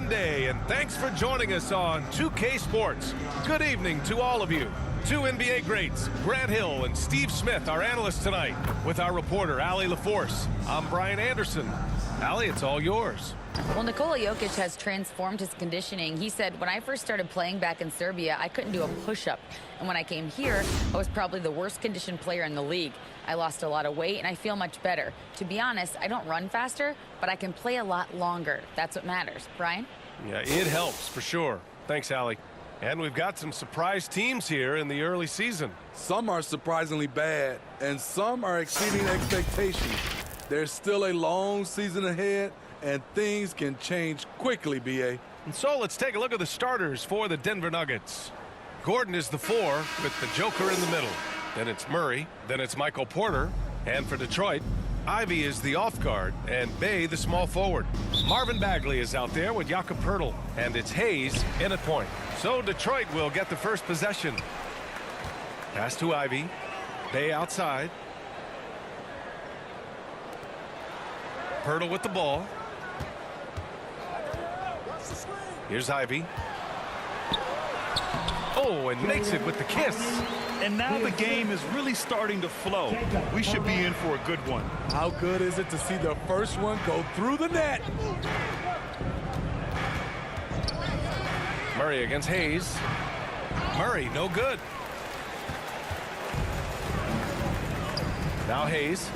Monday, and thanks for joining us on 2K Sports. Good evening to all of you. Two NBA greats, Grant Hill and Steve Smith, our analysts tonight, with our reporter, Allie LaForce. I'm Brian Anderson. Allie, it's all yours. Well, Nikola Jokic has transformed his conditioning. He said, when I first started playing back in Serbia, I couldn't do a push-up. And when I came here, I was probably the worst conditioned player in the league. I lost a lot of weight, and I feel much better. To be honest, I don't run faster, but I can play a lot longer. That's what matters. Brian? Yeah, it helps, for sure. Thanks, Allie. And we've got some surprise teams here in the early season. Some are surprisingly bad, and some are exceeding expectations. There's still a long season ahead, and things can change quickly, B.A. And so let's take a look at the starters for the Denver Nuggets. Gordon is the 4 with the Joker in the middle. Then it's Murray. Then it's Michael Porter. And for Detroit, Ivy is the off guard and Bay the small forward. Marvin Bagley is out there with Jakob Poeltl. And it's Hayes in at point. So Detroit will get the first possession. Pass to Ivy. Bay outside. Poeltl with the ball. Here's Ivy. Oh, and makes it with the kiss. And now the game is really starting to flow. We should be in for a good one. How good is it to see the first one go through the net? Murray against Hayes. Murray, no good. Now Hayes.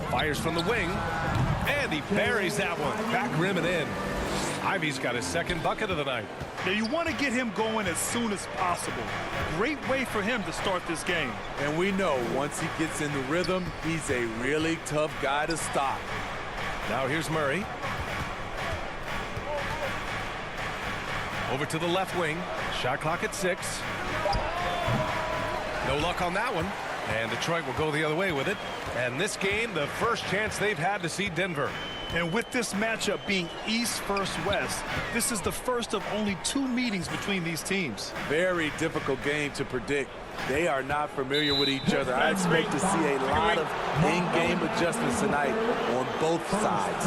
Fires from the wing. And he buries that one. Back rim and in. Ivy's got his second bucket of the night. Now you want to get him going as soon as possible. Great way for him to start this game. And we know once he gets in the rhythm, he's a really tough guy to stop. Now here's Murray. Over to the left wing. Shot clock at 6. No luck on that one. And Detroit will go the other way with it. And this game, the first chance they've had to see Denver. And with this matchup being East versus West, this is the first of only 2 meetings between these teams. Very difficult game to predict. They are not familiar with each other. I expect to see a lot of in-game adjustments tonight on both sides.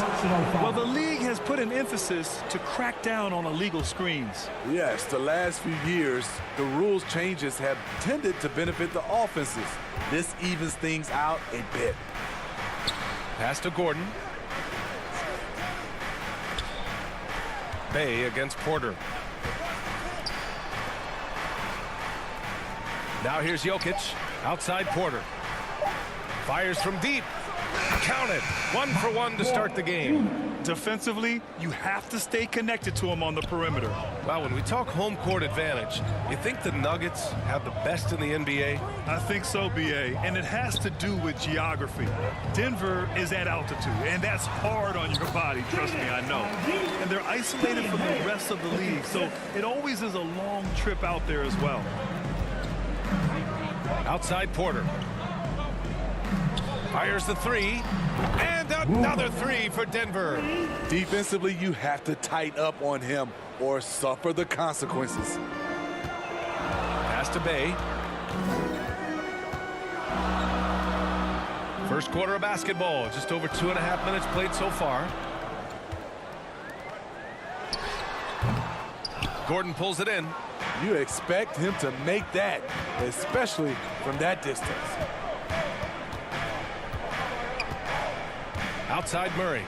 Well, the league has put an emphasis to crack down on illegal screens. Yes, the last few years, the rules changes have tended to benefit the offenses. This evens things out a bit. Pass to Gordon. Bay against Porter. Now here's Jokic. Outside Porter. Fires from deep. Count it. 1 for 1 to start the game. Defensively, you have to stay connected to him on the perimeter. Well, when we talk home court advantage, you think the Nuggets have the best in the NBA? I think so, B.A., and it has to do with geography. Denver is at altitude, and that's hard on your body, trust me, I know. And they're isolated from the rest of the league, so it always is a long trip out there as well. Outside Porter. Fires the 3. And another 3 for Denver. Defensively, you have to tighten up on him or suffer the consequences. Pass to Bay. First quarter of basketball. Just over 2.5 minutes played so far. Gordon pulls it in. You expect him to make that, especially from that distance. Outside Murray.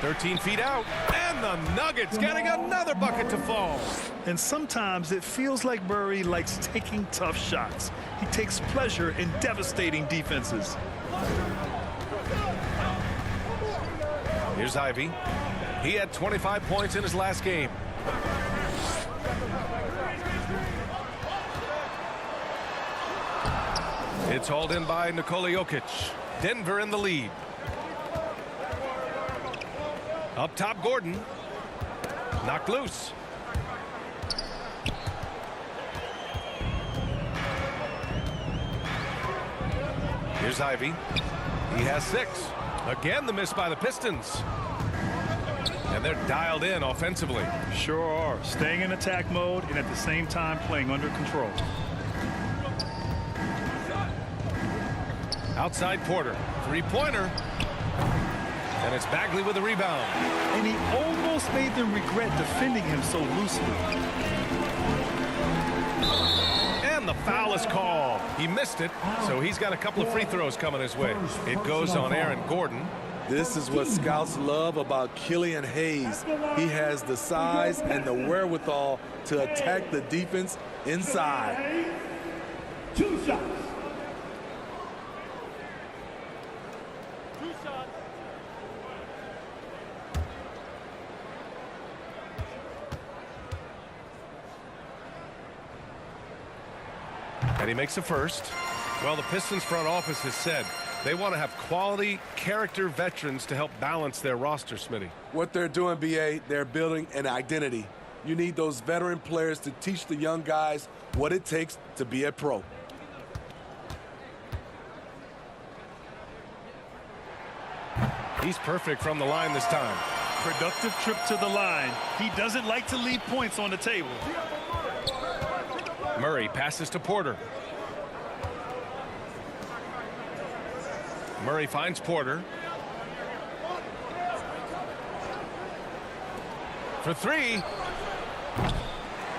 13 feet out. And the Nuggets getting another bucket to fall. And sometimes it feels like Murray likes taking tough shots. He takes pleasure in devastating defenses. Here's Ivy. He had 25 points in his last game. It's hauled in by Nikola Jokic. Denver in the lead. Up top, Gordon. Knocked loose. Here's Ivy. He has 6. Again, the miss by the Pistons. And they're dialed in offensively. Sure are. Staying in attack mode and at the same time playing under control. Outside Porter. Three-pointer. And it's Bagley with the rebound. And he almost made them regret defending him so loosely. And the foul is called. He missed it, so he's got a couple of free throws coming his way. It goes on Aaron Gordon. This is what scouts love about Killian Hayes. He has the size and the wherewithal to attack the defense inside. 2 shots. And he makes the first. Well, the Pistons front office has said they want to have quality character veterans to help balance their roster, Smitty. What they're doing, BA, they're building an identity. You need those veteran players to teach the young guys what it takes to be a pro. He's perfect from the line this time. Productive trip to the line. He doesn't like to leave points on the table. Murray passes to Porter. Murray finds Porter. For three.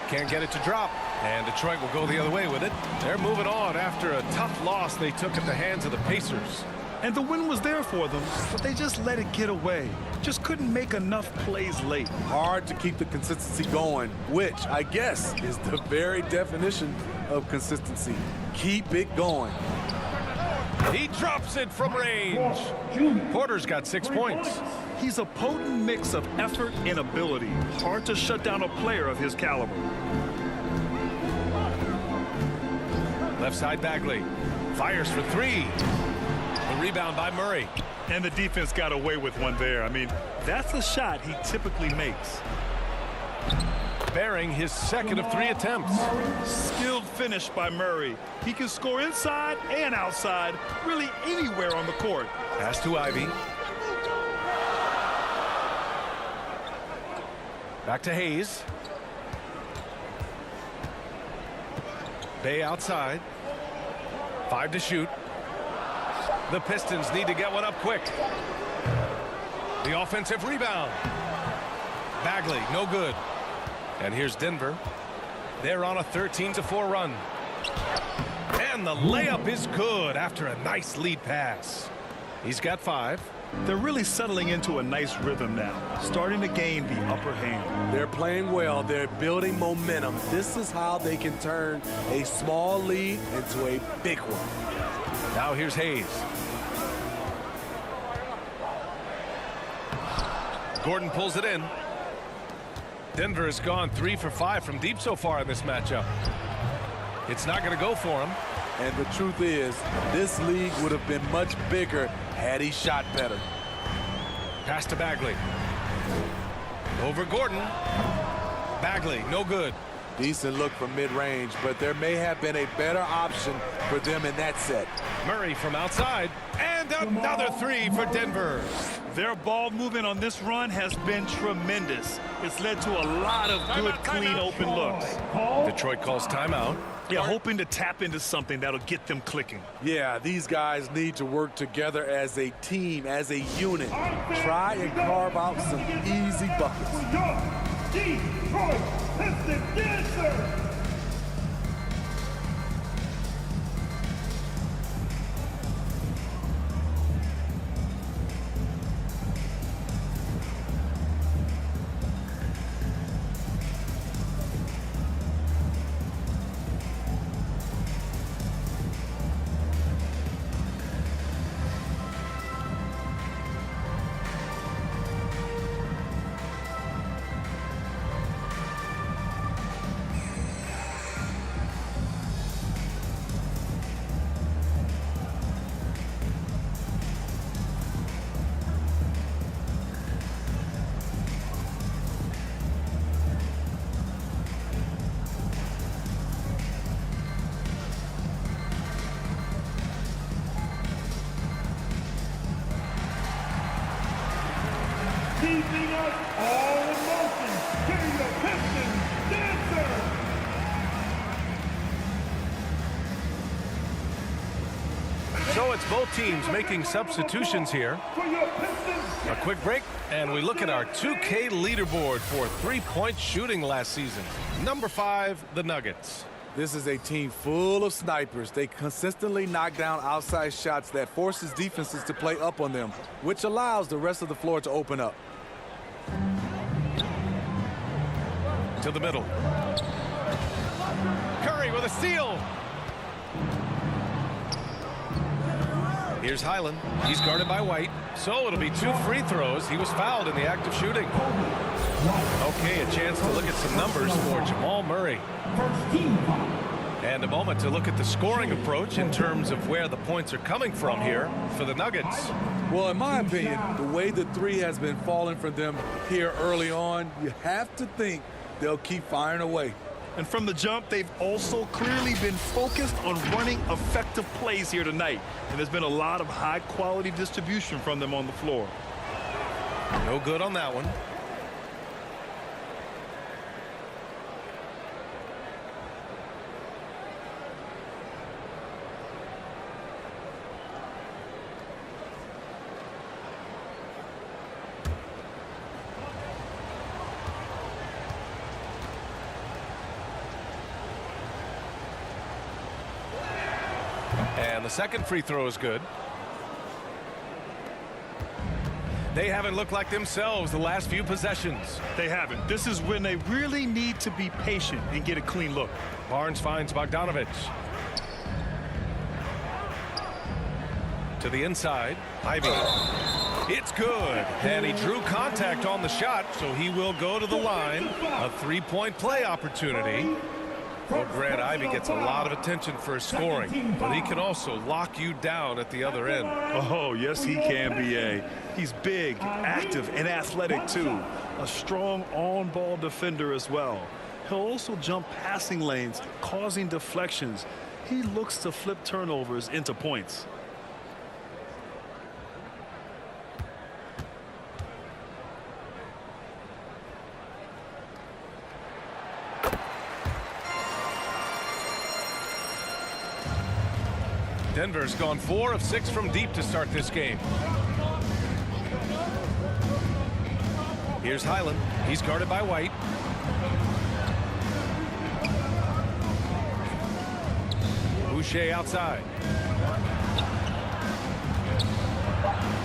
Can't get it to drop. And Detroit will go the other way with it. They're moving on after a tough loss they took at the hands of the Pacers. And the win was there for them, but they just let it get away. Just couldn't make enough plays late. Hard to keep the consistency going, which I guess is the very definition of consistency. Keep it going. He drops it from range. Porter's got 6 points. He's a potent mix of effort and ability. Hard to shut down a player of his caliber. Left side Bagley. Fires for three. The rebound by Murray. And the defense got away with one there. I mean, that's a shot he typically makes. Bearing his second of 3 attempts. Skilled finish by Murray. He can score inside and outside, really anywhere on the court. Pass to Ivy. Back to Hayes. Bay outside. 5 to shoot. The Pistons need to get one up quick. The offensive rebound. Bagley, no good. And here's Denver. They're on a 13-4 run. And the layup is good after a nice lead pass. He's got 5. They're really settling into a nice rhythm now, starting to gain the upper hand. They're playing well. They're building momentum. This is how they can turn a small lead into a big one. Now here's Hayes. Gordon pulls it in. Denver has gone 3 for 5 from deep so far in this matchup. It's not going to go for him. And the truth is, this league would have been much bigger had he shot better. Pass to Bagley. Over Gordon. Bagley, no good. Decent look from mid-range, but there may have been a better option for them in that set. Murray from outside. And another 3 for Denver. Their ball movement on this run has been tremendous. It's led to a lot of good, clean, open looks. Detroit calls timeout. Yeah, hoping to tap into something that'll get them clicking. Yeah, these guys need to work together as a team, as a unit. Try and carve out some easy buckets. Detroit Pistons dancer. Keeping us all in motion. Here's the Pistons dancer. So it's both teams making substitutions here. For your Pistons, A quick break, and we look at our 2K leaderboard for three-point shooting last season. Number 5, the Nuggets. This is a team full of snipers. They consistently knock down outside shots that forces defenses to play up on them, which allows the rest of the floor to open up. To the middle. Curry with a steal. Here's Highland. He's guarded by White. So it'll be 2 free throws. He was fouled in the act of shooting. Okay, a chance to look at some numbers for Jamal Murray. first team foul. And a moment to look at the scoring approach in terms of where the points are coming from here for the Nuggets. Well, in my opinion, the way the three has been falling for them here early on, you have to think they'll keep firing away. And from the jump, they've also clearly been focused on running effective plays here tonight. And there's been a lot of high-quality distribution from them on the floor. No good on that one. And the second free throw is good. They haven't looked like themselves the last few possessions. They haven't. This is when they really need to be patient and get a clean look. Barnes finds Bogdanovich. To the inside. Ivy. It's good. And he drew contact on the shot, so he will go to the line. A three-point play opportunity. Well, Grant, Ivy gets a lot of attention for his scoring, but he can also lock you down at the other end. Oh, yes, he can, B.A. He's big, active, and athletic, too. A strong on-ball defender as well. He'll also jump passing lanes, causing deflections. He looks to flip turnovers into points. Denver's gone 4 of 6 from deep to start this game. Here's Highland. He's guarded by White. Boucher outside.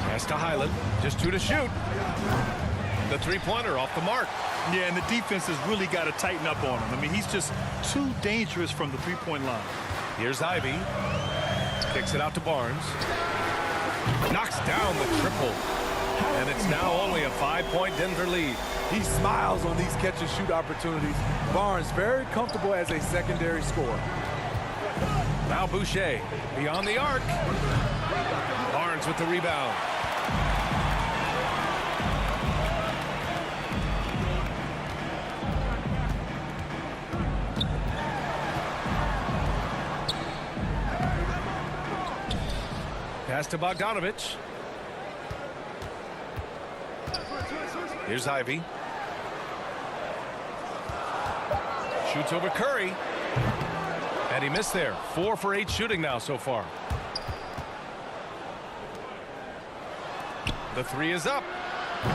Pass to Highland. Just 2 to shoot. The three-pointer off the mark. Yeah, and the defense has really got to tighten up on him. I mean, he's just too dangerous from the three-point line. Here's Ivy. Kicks it out to Barnes. Knocks down the triple. And it's now only a 5-point Denver lead. He smiles on these catch-and-shoot opportunities. Barnes very comfortable as a secondary scorer. Now Boucher beyond the arc. Barnes with the rebound. Pass to Bogdanovich. Here's Ivy. Shoots over Curry. And he missed there. 4 for 8 shooting now so far. The three is up.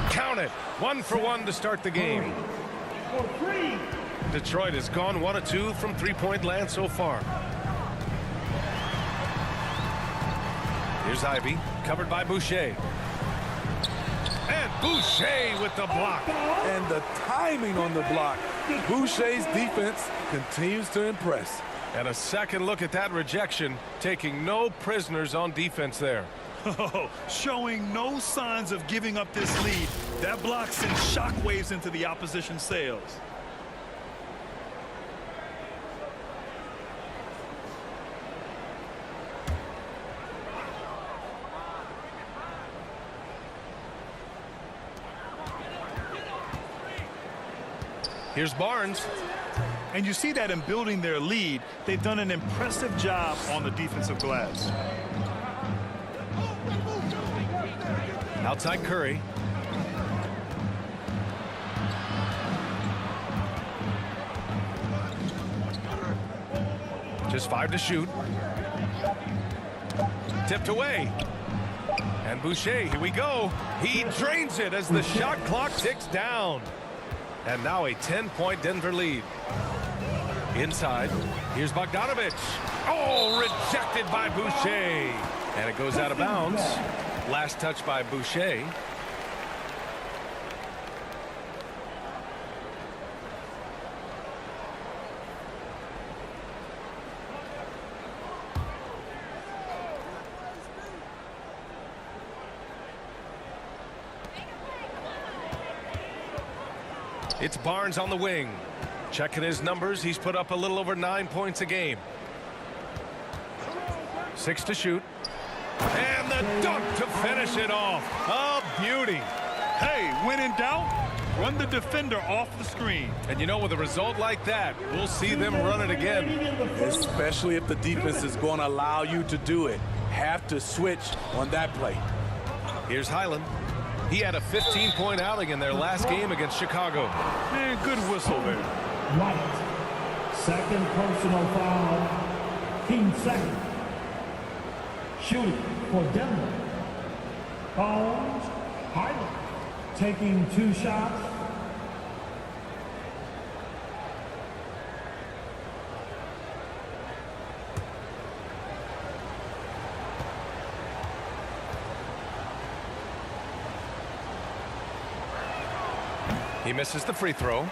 Count it. 1 for 1 to start the game. For 3. Detroit has gone 1 of 2 from three-point land so far. Here's Ivy, covered by Boucher. And Boucher with the block. And the timing on the block. Boucher's defense continues to impress. And a second look at that rejection, taking no prisoners on defense there. Oh, showing no signs of giving up this lead. That block sends shockwaves into the opposition's sails. Here's Barnes. And you see that in building their lead, they've done an impressive job on the defensive glass. Outside Curry. Just 5 to shoot. Tipped away. And Boucher, here we go. He drains it as the shot clock ticks down. And now a 10-point Denver lead. Inside, here's Bogdanovich. Oh, rejected by Boucher. And it goes out of bounds. Last touch by Boucher. It's Barnes on the wing. Checking his numbers, he's put up a little over 9 points a game. 6 to shoot. And the dunk to finish it off. A beauty. Hey, when in doubt, run the defender off the screen. And you know, with a result like that, we'll see them run it again. Especially if the defense is going to allow you to do it. Have to switch on that play. Here's Highland. He had a 15-point outing in their last game against Chicago. Man, good whistle there. White, second personal foul, team second. Shooting for Denver. Barnes, Highland, taking 2 shots. He misses the free throw.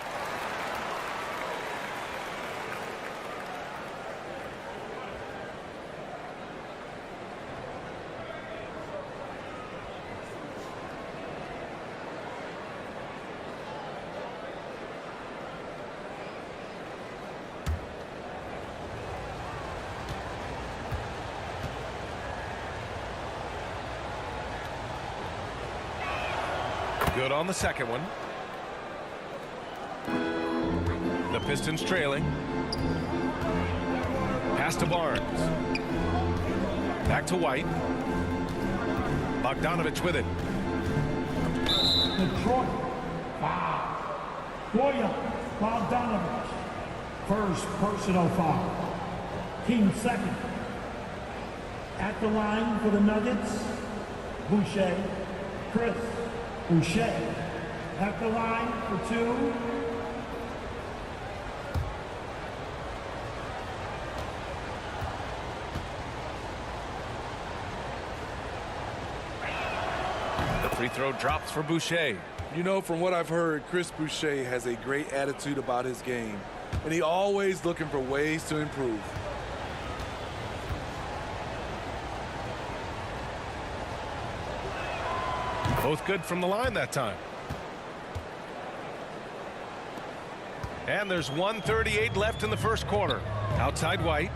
Good on the second one. The Pistons trailing. Pass to Barnes. Back to White. Bogdanovich with it. Detroit, foul. Goya, Bogdanovich, first personal foul. Team second. At the line for the Nuggets, Boucher, Chris. Boucher at the line for 2. The free throw drops for Boucher. You know, from what I've heard, Chris Boucher has a great attitude about his game, and he's always looking for ways to improve. Both good from the line that time. And there's 1:38 left in the first quarter. Outside White.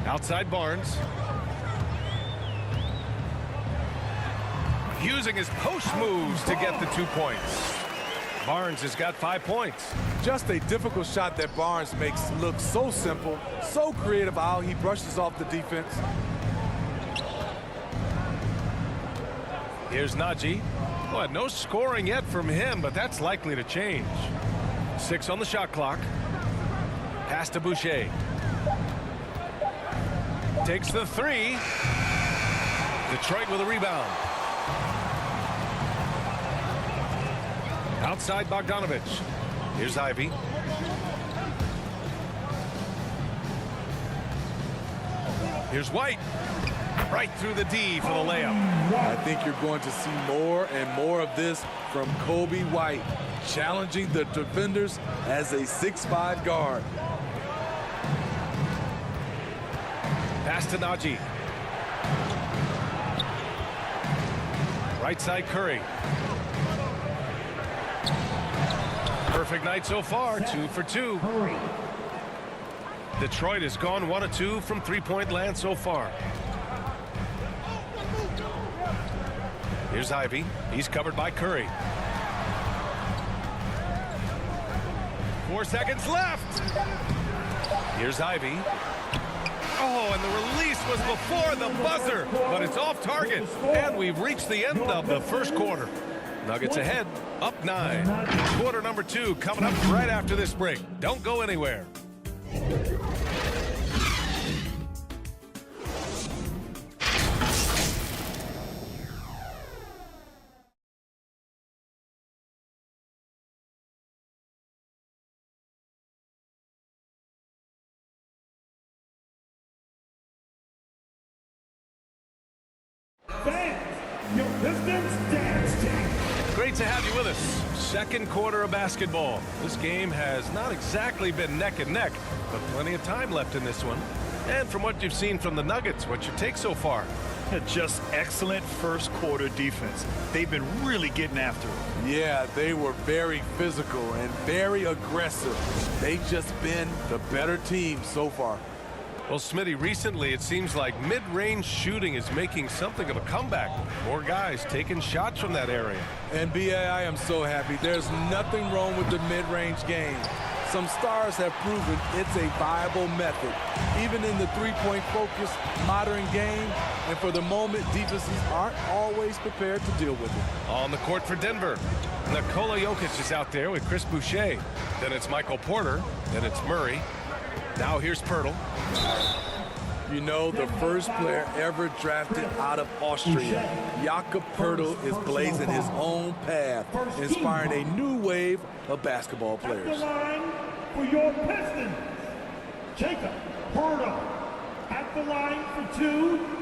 Outside Barnes. Using his post moves to get the 2 points. Barnes has got 5 points. Just a difficult shot that Barnes makes look so simple, so creative how he brushes off the defense. Here's Najee. Well, no scoring yet from him, but that's likely to change. 6 on the shot clock. Pass to Boucher. Takes the 3. Detroit with a rebound. Outside Bogdanovich. Here's Ivy. Here's White. Right through the D for the layup. I think you're going to see more and more of this from Kobe White, challenging the defenders as a 6'5" guard. Pass to Najee. Right side Curry. Perfect night so far, 2 for 2. Detroit has gone 1 of 2 from three-point land so far. Here's Ivy. He's covered by Curry. 4 seconds left. Here's Ivy. Oh, and the release was before the buzzer, but it's off target. And we've reached the end of the first quarter. Nuggets ahead Up 9. Quarter number 2 coming up right after this break. Don't go anywhere. Fans, your Pistons dance team. Great to have you with us. Second quarter of basketball. This game has not exactly been neck and neck, but plenty of time left in this one. And from what you've seen from the Nuggets, what's your take so far? Just excellent first quarter defense. They've been really getting after it. Yeah, they were very physical and very aggressive. They've just been the better team so far. Well, Smitty, recently it seems like mid-range shooting is making something of a comeback. More guys taking shots from that area. And B.A., I am so happy. There's nothing wrong with the mid-range game. Some stars have proven it's a viable method, even in the three-point focused modern game. And for the moment, defenses aren't always prepared to deal with it. On the court for Denver, Nikola Jokic is out there with Chris Boucher. Then it's Michael Porter. Then it's Murray. Now here's Pirtle. You know, the first player ever drafted out of Austria, Jakob Pirtle, is blazing his own path, inspiring a new wave of basketball At the players. line for your Pistons, Jacob Pirtle. At the line for two.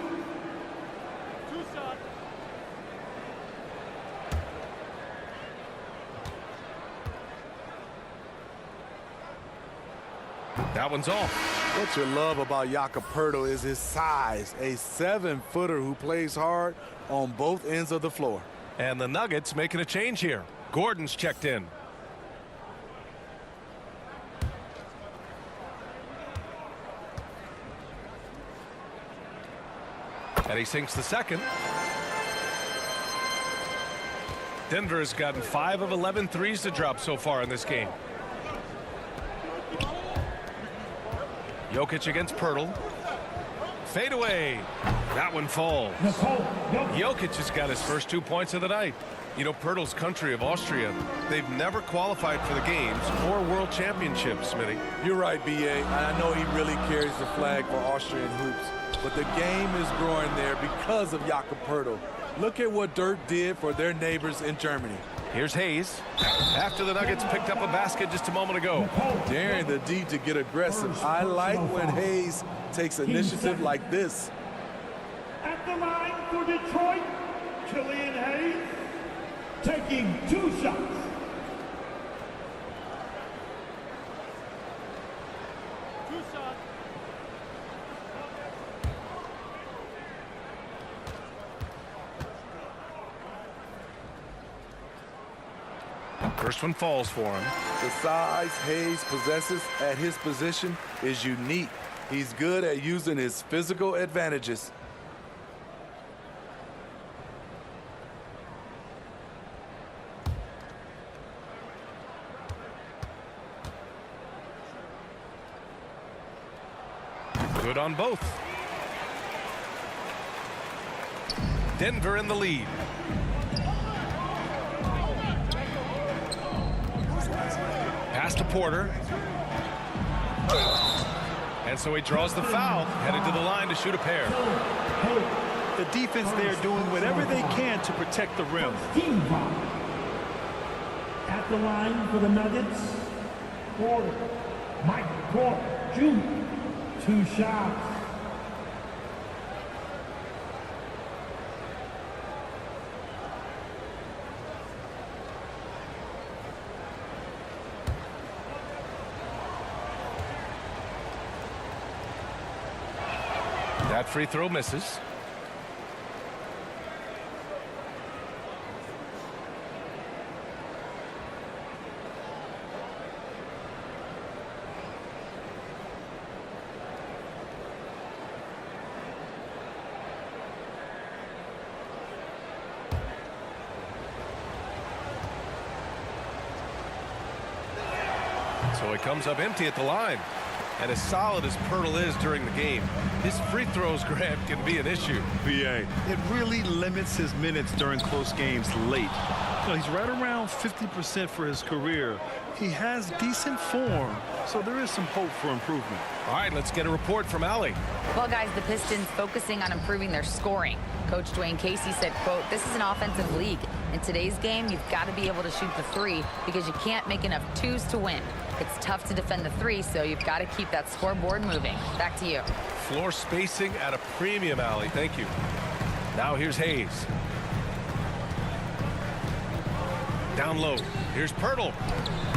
That one's off. What you love about Jakob Pirtle is his size, a 7-footer who plays hard on both ends of the floor. And the Nuggets making a change here. Gordon's checked in. And he sinks the second. Denver has gotten 5 of 11 threes to drop so far in this game. Jokic against Pirtle. Fade away. That one falls. Jokic has got his first 2 points of the night. You know, Pirtle's country of Austria, they've never qualified for the games or world championships, Smitty. You're right, B.A. And I know he really carries the flag for Austrian hoops. But the game is growing there because of Jakob Pirtle. Look at what Dirk did for their neighbors in Germany. Here's Hayes. After the Nuggets picked up a basket just a moment ago. Daring the D to get aggressive. I like when Hayes takes initiative like this. At the line for Detroit, Killian Hayes taking 2 shots. First one falls for him. The size Hayes possesses at his position is unique. He's good at using his physical advantages. Good on both. Denver in the lead. Pass to Porter. And so he draws the foul, headed to the line to shoot a pair. The defense there doing whatever they can to protect the rim. Team foul. At the line for the Nuggets, Porter, Michael Porter Jr. 2 shots. That free throw misses. So he comes up empty at the line. And as solid as Pirtle is during the game, his free throws grab can be an issue. BA, it really limits his minutes during close games late. He's right around 50% for his career. He has decent form, so there is some hope for improvement. All right, let's get a report from Allie. Well, guys, the Pistons focusing on improving their scoring. Coach Dwayne Casey said, quote, "This is an offensive league. In today's game, you've got to be able to shoot the three because you can't make enough twos to win. It's tough to defend the three, so you've got to keep that scoreboard moving." Back to you. Floor spacing at a premium, Allie. Thank you. Now here's Hayes. Down low. Here's Pirtle.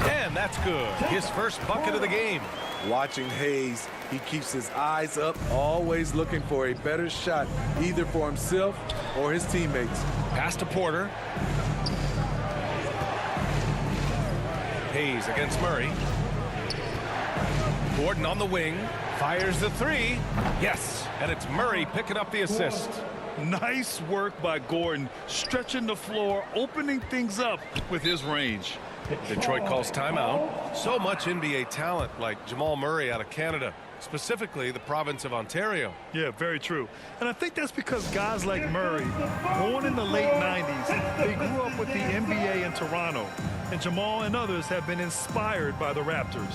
And that's good. His first bucket of the game. Watching Hayes, he keeps his eyes up, always looking for a better shot, either for himself or his teammates. Pass to Porter. Hayes against Murray. Gordon on the wing. Fires the three. Yes. And it's Murray picking up the assist. Nice work by Gordon, stretching the floor, opening things up with his range. Detroit calls timeout. So much NBA talent like Jamal Murray out of Canada, specifically the province of Ontario. Yeah, very true. And I think that's because guys like Murray, born in the late 90s, they grew up with the NBA in Toronto. And Jamal and others have been inspired by the Raptors.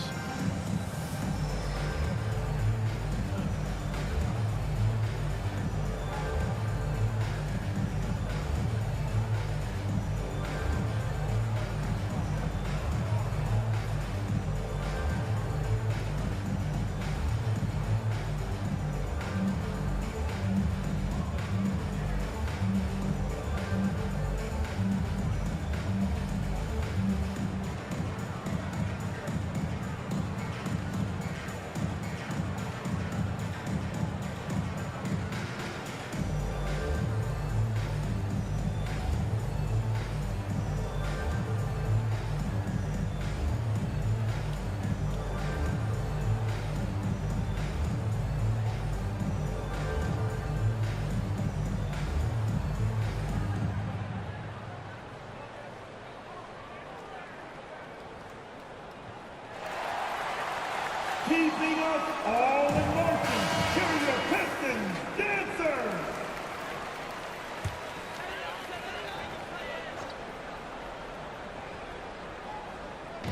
Keeping us all in motion. Here are your Pistons dancers.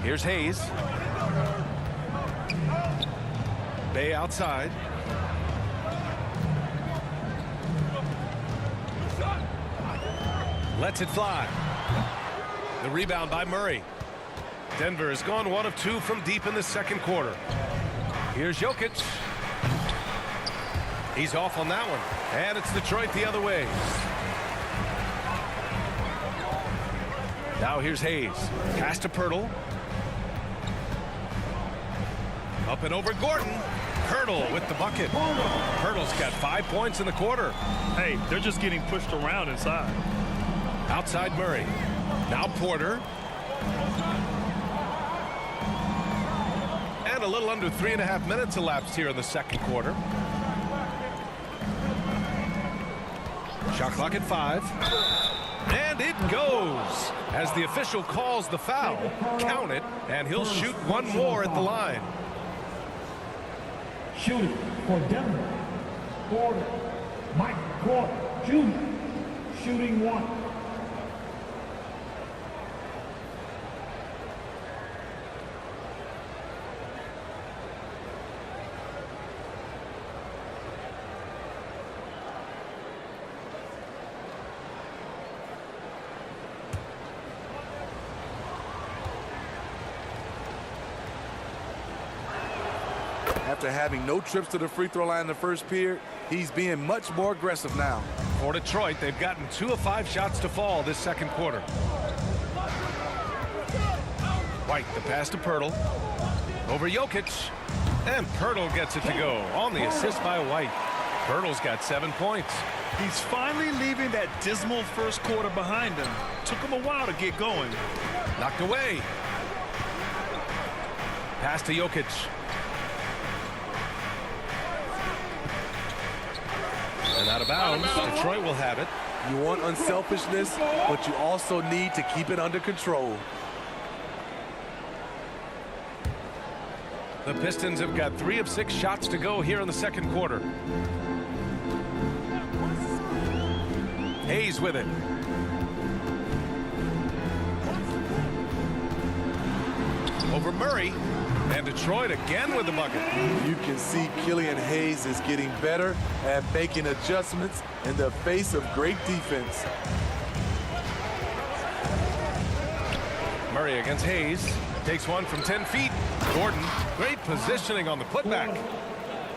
Here's Hayes. Bay outside. Lets it fly. The rebound by Murray. Denver has gone 1 of 2 from deep in the second quarter. Here's Jokic. He's off on that one. And it's Detroit the other way. Now here's Hayes. Pass to Pirtle. Up and over Gordon. Pirtle with the bucket. Pirtle's got 5 points in the quarter. Hey, they're just getting pushed around inside. Outside Murray. Now Porter. And a little under 3.5 minutes elapsed here in the second quarter. Shot clock at 5. And it goes. As the official calls the foul, count it, and he'll shoot one more at the line. Shooting for Denver. Porter. Mike Porter Jr. Shooting 1. After having no trips to the free throw line in the first period, he's being much more aggressive now. For Detroit, they've gotten 2 of 5 shots to fall this second quarter. White, the pass to Pirtle. Over Jokic. And Pirtle gets it to go on the assist by White. Pirtle's got 7 points. He's finally leaving that dismal first quarter behind him. Took him a while to get going. Knocked away. Pass to Jokic. And out of bounds. Detroit will have it. You want unselfishness, but you also need to keep it under control. The Pistons have got 3 of 6 shots to go here in the second quarter. Hayes with it. Over Murray. And Detroit again with the bucket. You can see Killian Hayes is getting better at making adjustments in the face of great defense. Murray against Hayes. Takes one from 10 feet. Gordon, great positioning on the putback.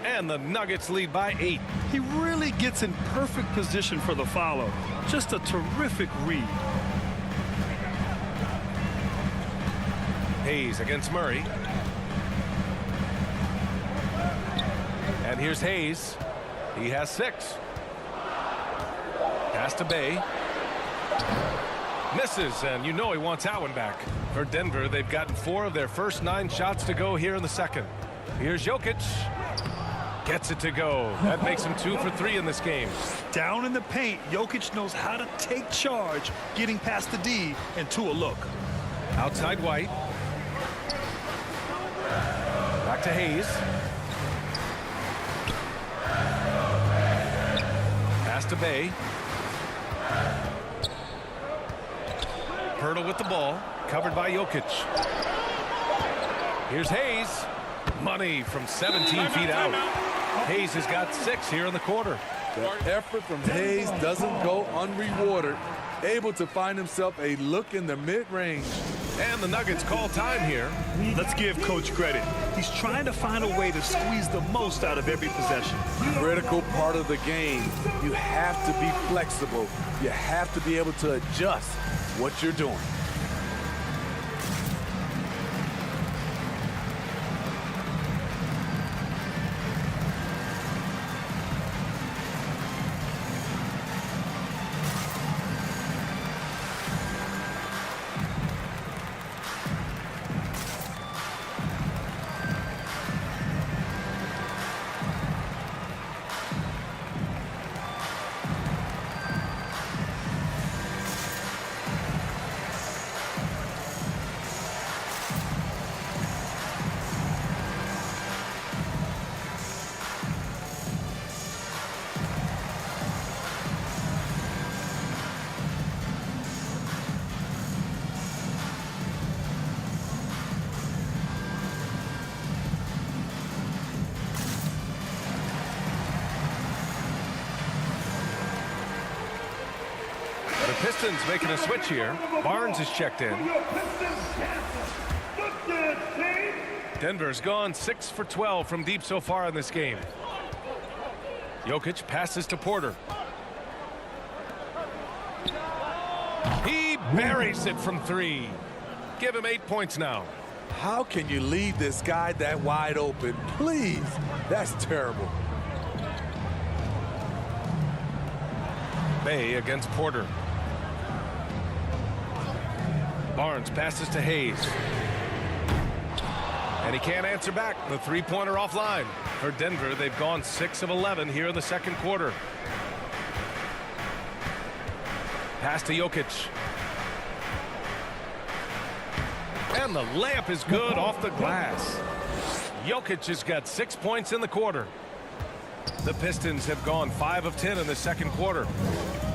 And the Nuggets lead by 8. He really gets in perfect position for the follow. Just a terrific read. Hayes against Murray. And here's Hayes. He has 6. Pass to Bay. Misses, and you know he wants that one back. For Denver, they've gotten 4 of their first 9 shots to go here in the second. Here's Jokic. Gets it to go. That makes him 2 for 3 in this game. Down in the paint, Jokic knows how to take charge, getting past the D and to a look. Outside White. Back to Hayes. Pass to Bay. Pirtle with the ball. Covered by Jokic. Here's Hayes. Money from 17 feet out. Hayes has got 6 here in the quarter. The effort from Hayes doesn't go unrewarded. Able to find himself a look in the mid-range. And the Nuggets call time here. Let's give Coach credit. He's trying to find a way to squeeze the most out of every possession. Critical part of the game. You have to be flexible. You have to be able to adjust what you're doing. The Pistons making a switch here. Barnes is checked in. Denver's gone 6 for 12 from deep so far in this game. Jokic passes to Porter. He buries it from 3. Give him 8 points now. How can you leave this guy that wide open? Please, that's terrible. Bay against Porter. Barnes passes to Hayes. And he can't answer back. The three-pointer offline. For Denver, they've gone 6 of 11 here in the second quarter. Pass to Jokic. And the layup is good off the glass. Jokic has got 6 points in the quarter. The Pistons have gone 5 of 10 in the second quarter.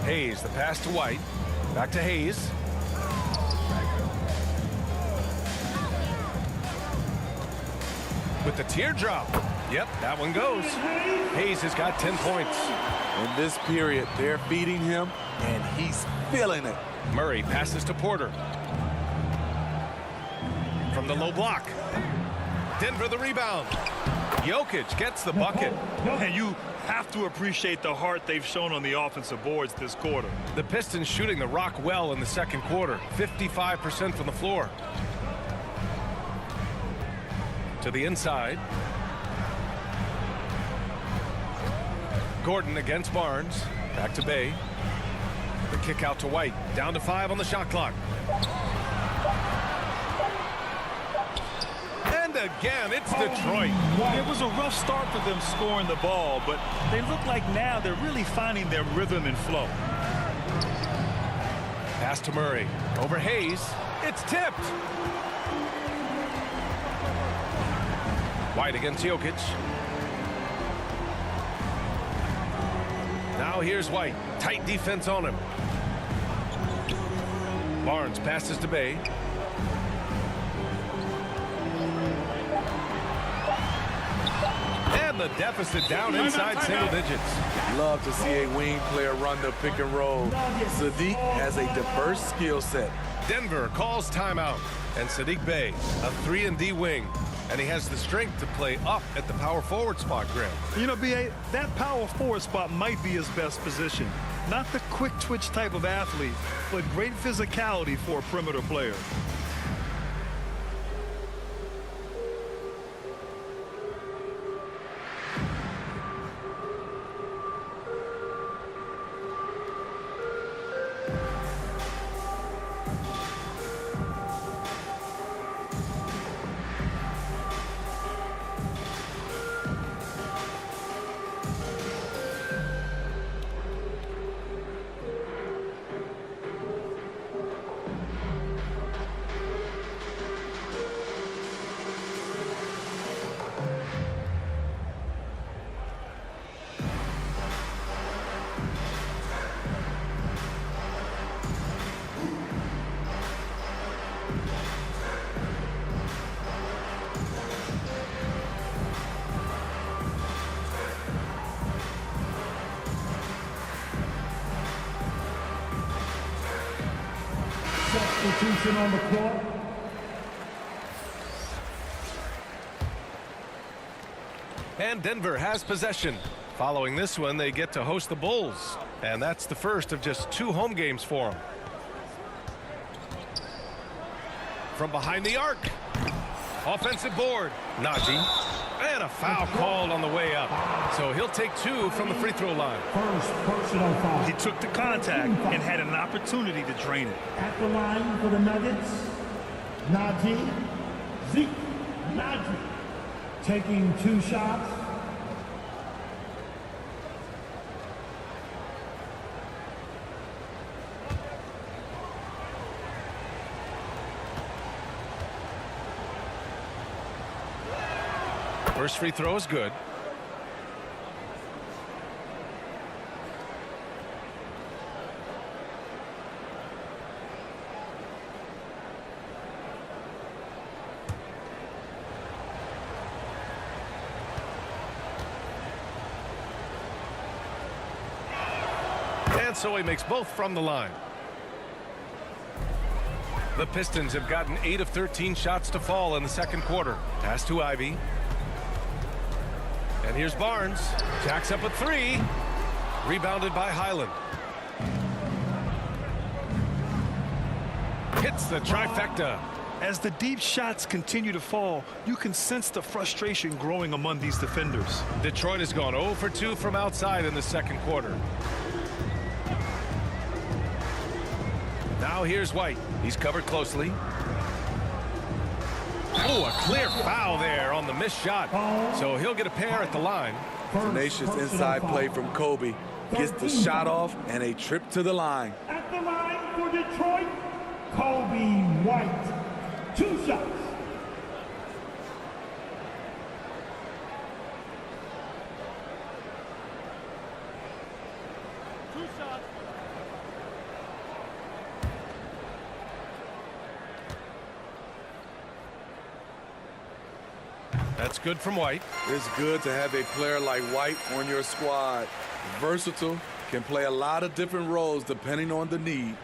Hayes, the pass to White. Back to Hayes. With the teardrop. Yep, that one goes. Hayes has got 10 points. In this period, they're beating him, and he's feeling it. Murray passes to Porter. From the low block. Denver the rebound. Jokic gets the bucket. And you have to appreciate the heart they've shown on the offensive boards this quarter. The Pistons shooting the rock well in the second quarter. 55% from the floor. To the inside. Gordon against Barnes. Back to Bay. The kick out to White. Down to 5 on the shot clock. And again, it's Detroit. It was a rough start for them scoring the ball, but they look like now they're really finding their rhythm and flow. Pass to Murray. Over Hayes. It's tipped. White against Jokic. Now here's White. Tight defense on him. Barnes passes to Bay. And the deficit down inside single digits. Love to see a wing player run the pick and roll. Sadiq has a diverse skill set. Denver calls timeout. And Sadiq Bey, a 3-and-D wing. And he has the strength to play up at the power forward spot, Greg. You know, B.A., that power forward spot might be his best position. Not the quick twitch type of athlete, but great physicality for a perimeter player. Substitution on the court. And Denver has possession. Following this one, they get to host the Bulls. And that's the first of just 2 home games for them. From behind the arc. Offensive board. Najee. And a foul called on the way up. So he'll take 2 from the free throw line. First personal foul. He took the contact and had an opportunity to drain it. At the line for the Nuggets, Najee. Zeke Najee taking 2 shots. First free throw is good. And so he makes both from the line. The Pistons have gotten 8 of 13 shots to fall in the second quarter. Pass to Ivy. And here's Barnes. Jacks up a 3. Rebounded by Highland. Hits the trifecta. As the deep shots continue to fall, you can sense the frustration growing among these defenders. Detroit has gone 0 for 2 from outside in the second quarter. Now here's White. He's covered closely. Oh, a clear foul there on the missed shot. So he'll get a pair at the line. Tenacious inside play from Kobe. Gets the shot off and a trip to the line. At the line for Detroit, Kobe White. 2 shots. That's good from White. It's good to have a player like White on your squad. Versatile, can play a lot of different roles depending on the need.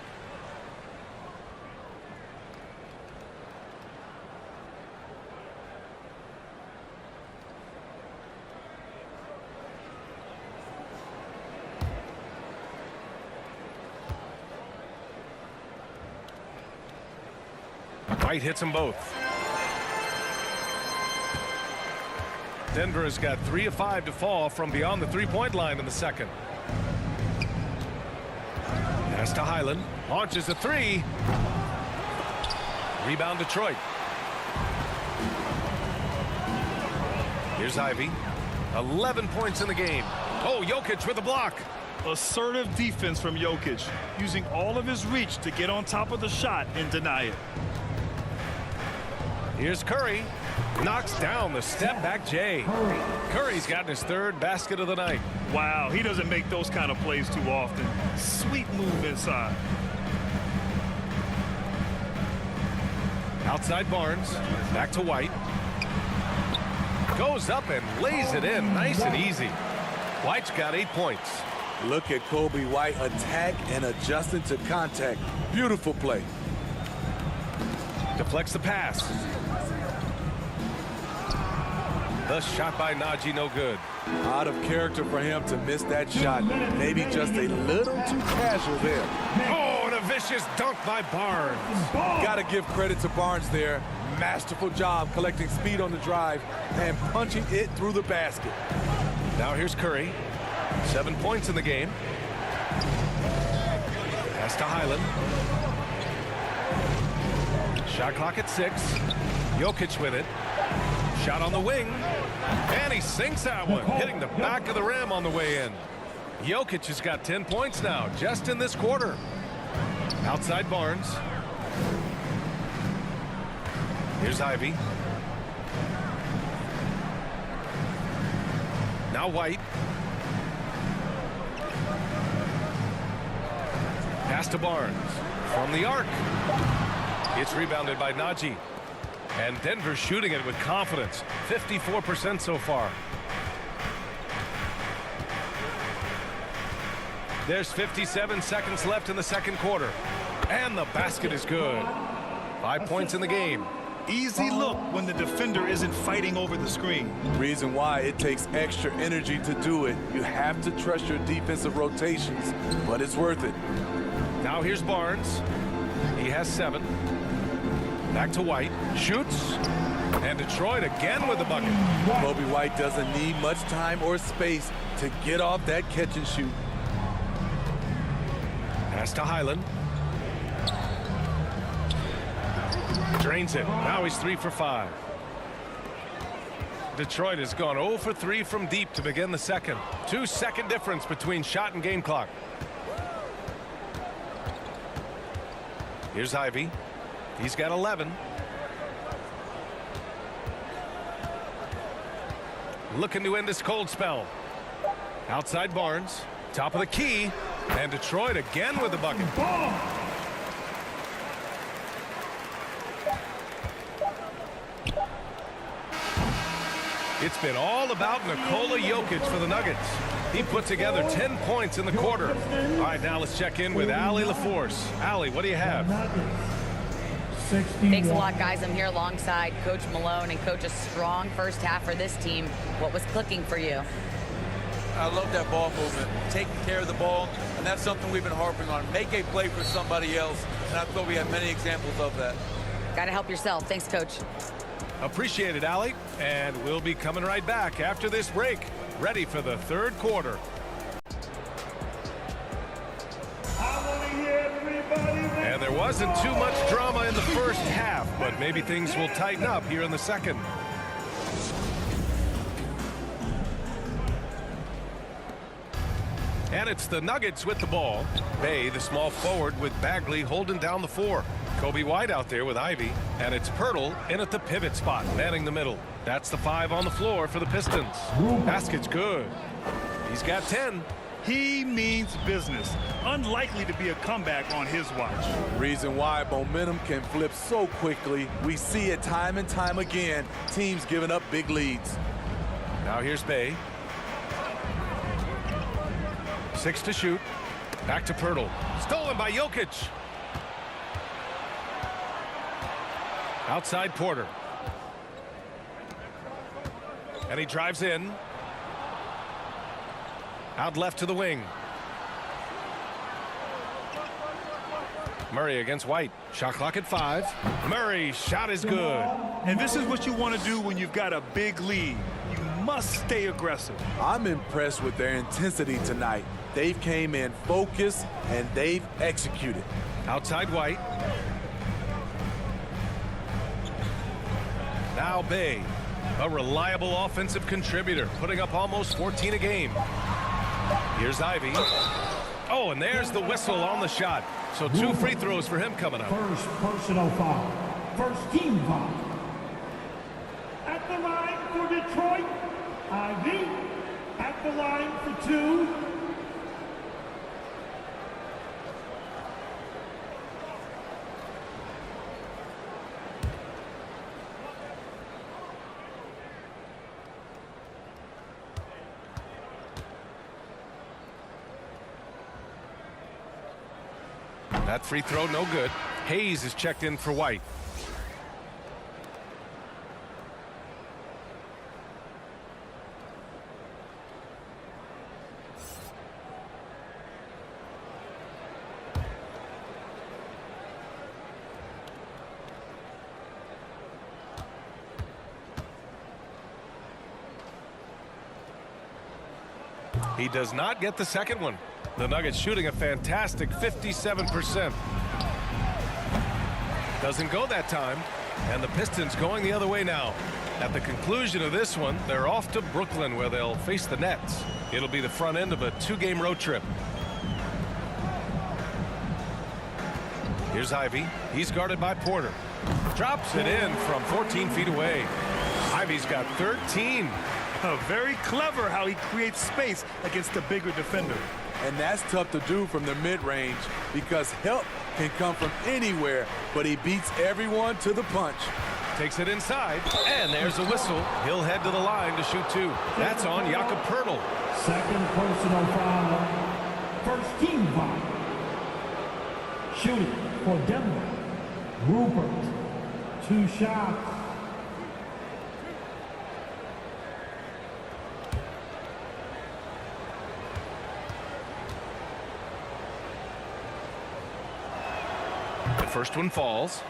White hits them both. Denver has got 3 of 5 to fall from beyond the three-point line in the second. Pass to Highland. Launches a 3. Rebound Detroit. Here's Ivy. 11 points in the game. Oh, Jokic with a block. Assertive defense from Jokic, using all of his reach to get on top of the shot and deny it. Here's Curry. Knocks down the step-back J. Curry's gotten his third basket of the night. Wow, he doesn't make those kind of plays too often. Sweet move inside. Outside Barnes. Back to White. Goes up and lays it in. Nice and easy. White's got 8 points. Look at Kobe White attack and adjusting to contact. Beautiful play. Deflects the pass. The shot by Najee, no good. Out of character for him to miss that shot. Maybe just a little too casual there. Oh, and a vicious dunk by Barnes. Got to give credit to Barnes there. Masterful job collecting speed on the drive and punching it through the basket. Now here's Curry. 7 points in the game. Pass to Highland. Shot clock at 6. Jokic with it. Shot on the wing. And he sinks that one, hitting the back of the rim on the way in. Jokic has got 10 points now, just in this quarter. Outside Barnes. Here's Ivy. Now White. Pass to Barnes. From the arc. It's rebounded by Najee. And Denver shooting it with confidence. 54% so far. There's 57 seconds left in the second quarter. And the basket is good. 5 points in the game. Easy look when the defender isn't fighting over the screen. Reason why it takes extra energy to do it. You have to trust your defensive rotations, but it's worth it. Now here's Barnes. He has 7. Back to White. Shoots. And Detroit again with the bucket. Kobe White doesn't need much time or space to get off that catch and shoot. Pass to Highland. Drains it. Now he's 3 for 5. Detroit has gone 0 for 3 from deep to begin the second. 2-second difference between shot and game clock. Here's Ivy. He's got 11. Looking to end this cold spell. Outside Barnes. Top of the key. And Detroit again with the bucket. It's been all about Nikola Jokic for the Nuggets. He put together 10 points in the quarter. All right, now let's check in with Allie LaForce. Allie, what do you have? Thanks a lot, guys. I'm here alongside Coach Malone and Coach. A strong first half for this team. What was clicking for you? I love that ball movement, taking care of the ball, and that's something we've been harping on. Make a play for somebody else, and I thought we had many examples of that. Got to help yourself. Thanks, Coach. Appreciate it, Allie. And we'll be coming right back after this break. Ready for the third quarter. And there wasn't too much drama in the first half, but maybe things will tighten up here in the second. And it's the Nuggets with the ball. Bay, the small forward, with Bagley holding down the 4. Kobe White out there with Ivy. And it's Pirtle in at the pivot spot, manning the middle. That's the 5 on the floor for the Pistons. Basket's good. He's got 10. He means business. Unlikely to be a comeback on his watch. Reason why momentum can flip so quickly. We see it time and time again. Teams giving up big leads. Now here's Bay. 6 to shoot. Back to Pirtle. Stolen by Jokic. Outside Porter. And he drives in. Out left to the wing. Murray against White. Shot clock at 5. Murray's shot is good. And this is what you want to do when you've got a big lead. You must stay aggressive. I'm impressed with their intensity tonight. They've came in focused and they've executed. Outside White. Now Bay, a reliable offensive contributor, putting up almost 14 a game. Here's Ivy. Oh, and there's the whistle on the shot. So 2 free throws for him coming up. First personal foul. First team foul. for Detroit, Ivy at the line for 2. That free throw, no good. Hayes is checked in for White. He does not get the second one. The Nuggets shooting a fantastic 57%. Doesn't go that time. And the Pistons going the other way now. At the conclusion of this one, they're off to Brooklyn where they'll face the Nets. It'll be the front end of a 2-game road trip. Here's Ivy. He's guarded by Porter. Drops it in from 14 feet away. Ivy's got 13. Very clever how he creates space against the bigger defender. And that's tough to do from the mid-range because help can come from anywhere, but he beats everyone to the punch. Takes it inside, and there's a whistle. He'll head to the line to shoot 2. That's on Jakob Poeltl. Second personal foul. First team foul. Shooting for Denver, Rupert. 2 shots. The first one falls.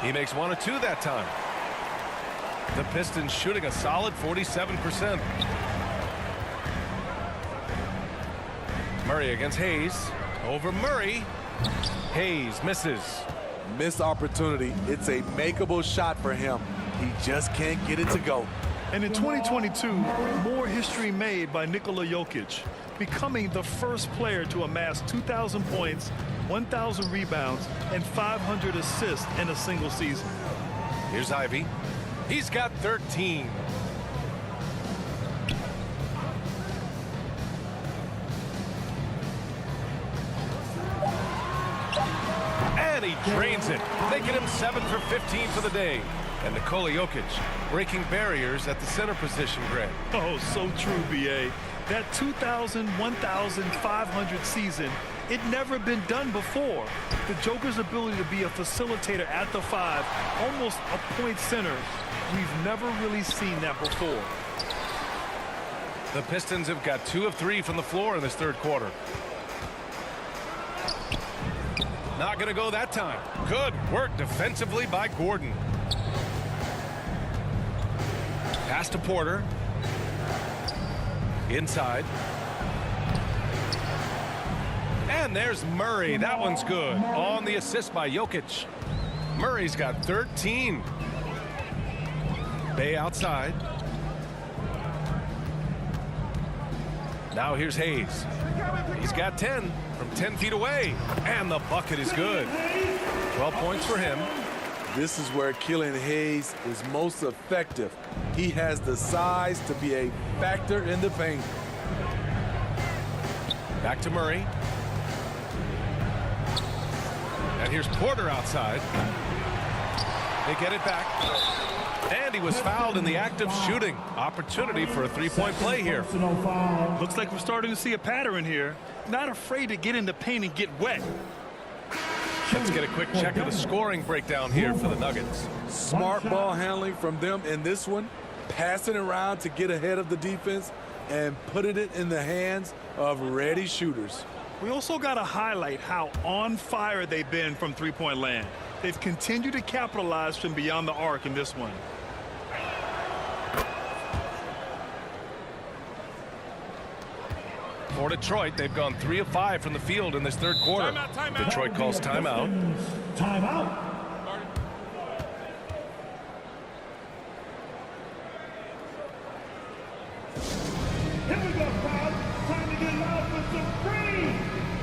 He makes 1 or 2 that time. The Pistons shooting a solid 47%. Murray against Hayes. Over Murray. Hayes misses. Missed opportunity. It's a makeable shot for him. He just can't get it to go. And in 2022, more history made by Nikola Jokic, becoming the first player to amass 2,000 points, 1,000 rebounds, and 500 assists in a single season. Here's Ivy. He's got 13. And he drains it, making him 7 for 15 for the day. And Nikola Jokic breaking barriers at the center position, Greg. Oh, so true, B.A. That 2,000, 1,500 season, it never been done before. The Joker's ability to be a facilitator at the 5, almost a point center, we've never really seen that before. The Pistons have got 2 of 3 from the floor in this third quarter. Not going to go that time. Good work defensively by Gordon. Pass to Porter. Inside. And there's Murray. That one's good. On the assist by Jokic. Murray's got 13. Bay outside. Now here's Hayes. He's got 10 from 10 feet away. And the bucket is good. 12 points for him. This is where Killian Hayes is most effective. He has the size to be a factor in the paint. Back to Murray. And here's Porter outside. They get it back. And he was fouled in the act of shooting. Opportunity for a three-point play here. Looks like we're starting to see a pattern here. Not afraid to get in the paint and get wet. Let's get a quick check of the scoring breakdown here for the Nuggets. Smart ball handling from them in this one. Passing around to get ahead of the defense and putting it in the hands of ready shooters. We also got to highlight how on fire they've been from three-point land. They've continued to capitalize from beyond the arc in this one. For Detroit, they've gone 3 of 5 from the field in this third quarter. Detroit calls timeout. Timeout. now for Supreme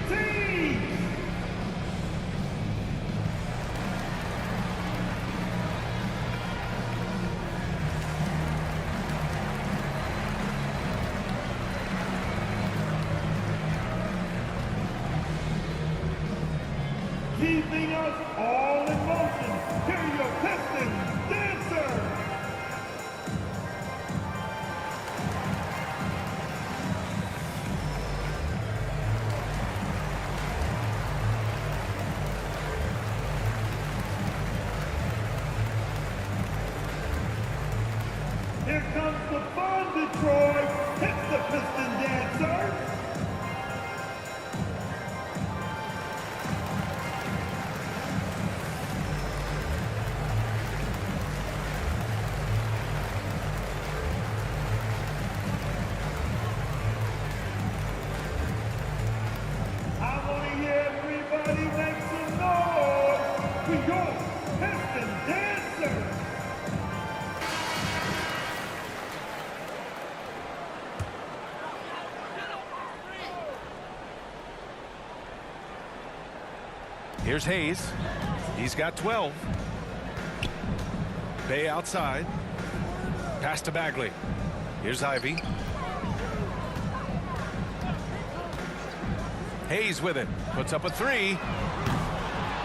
Team. Keeping us all in motion. Here are your Pistons dancers. Here comes the fun, Detroit. Hits the Piston dancer. I want to hear everybody make some noise for your Piston dancer. Here's Hayes. He's got 12. Bay outside. Pass to Bagley. Here's Ivy. Hayes with it. Puts up a three.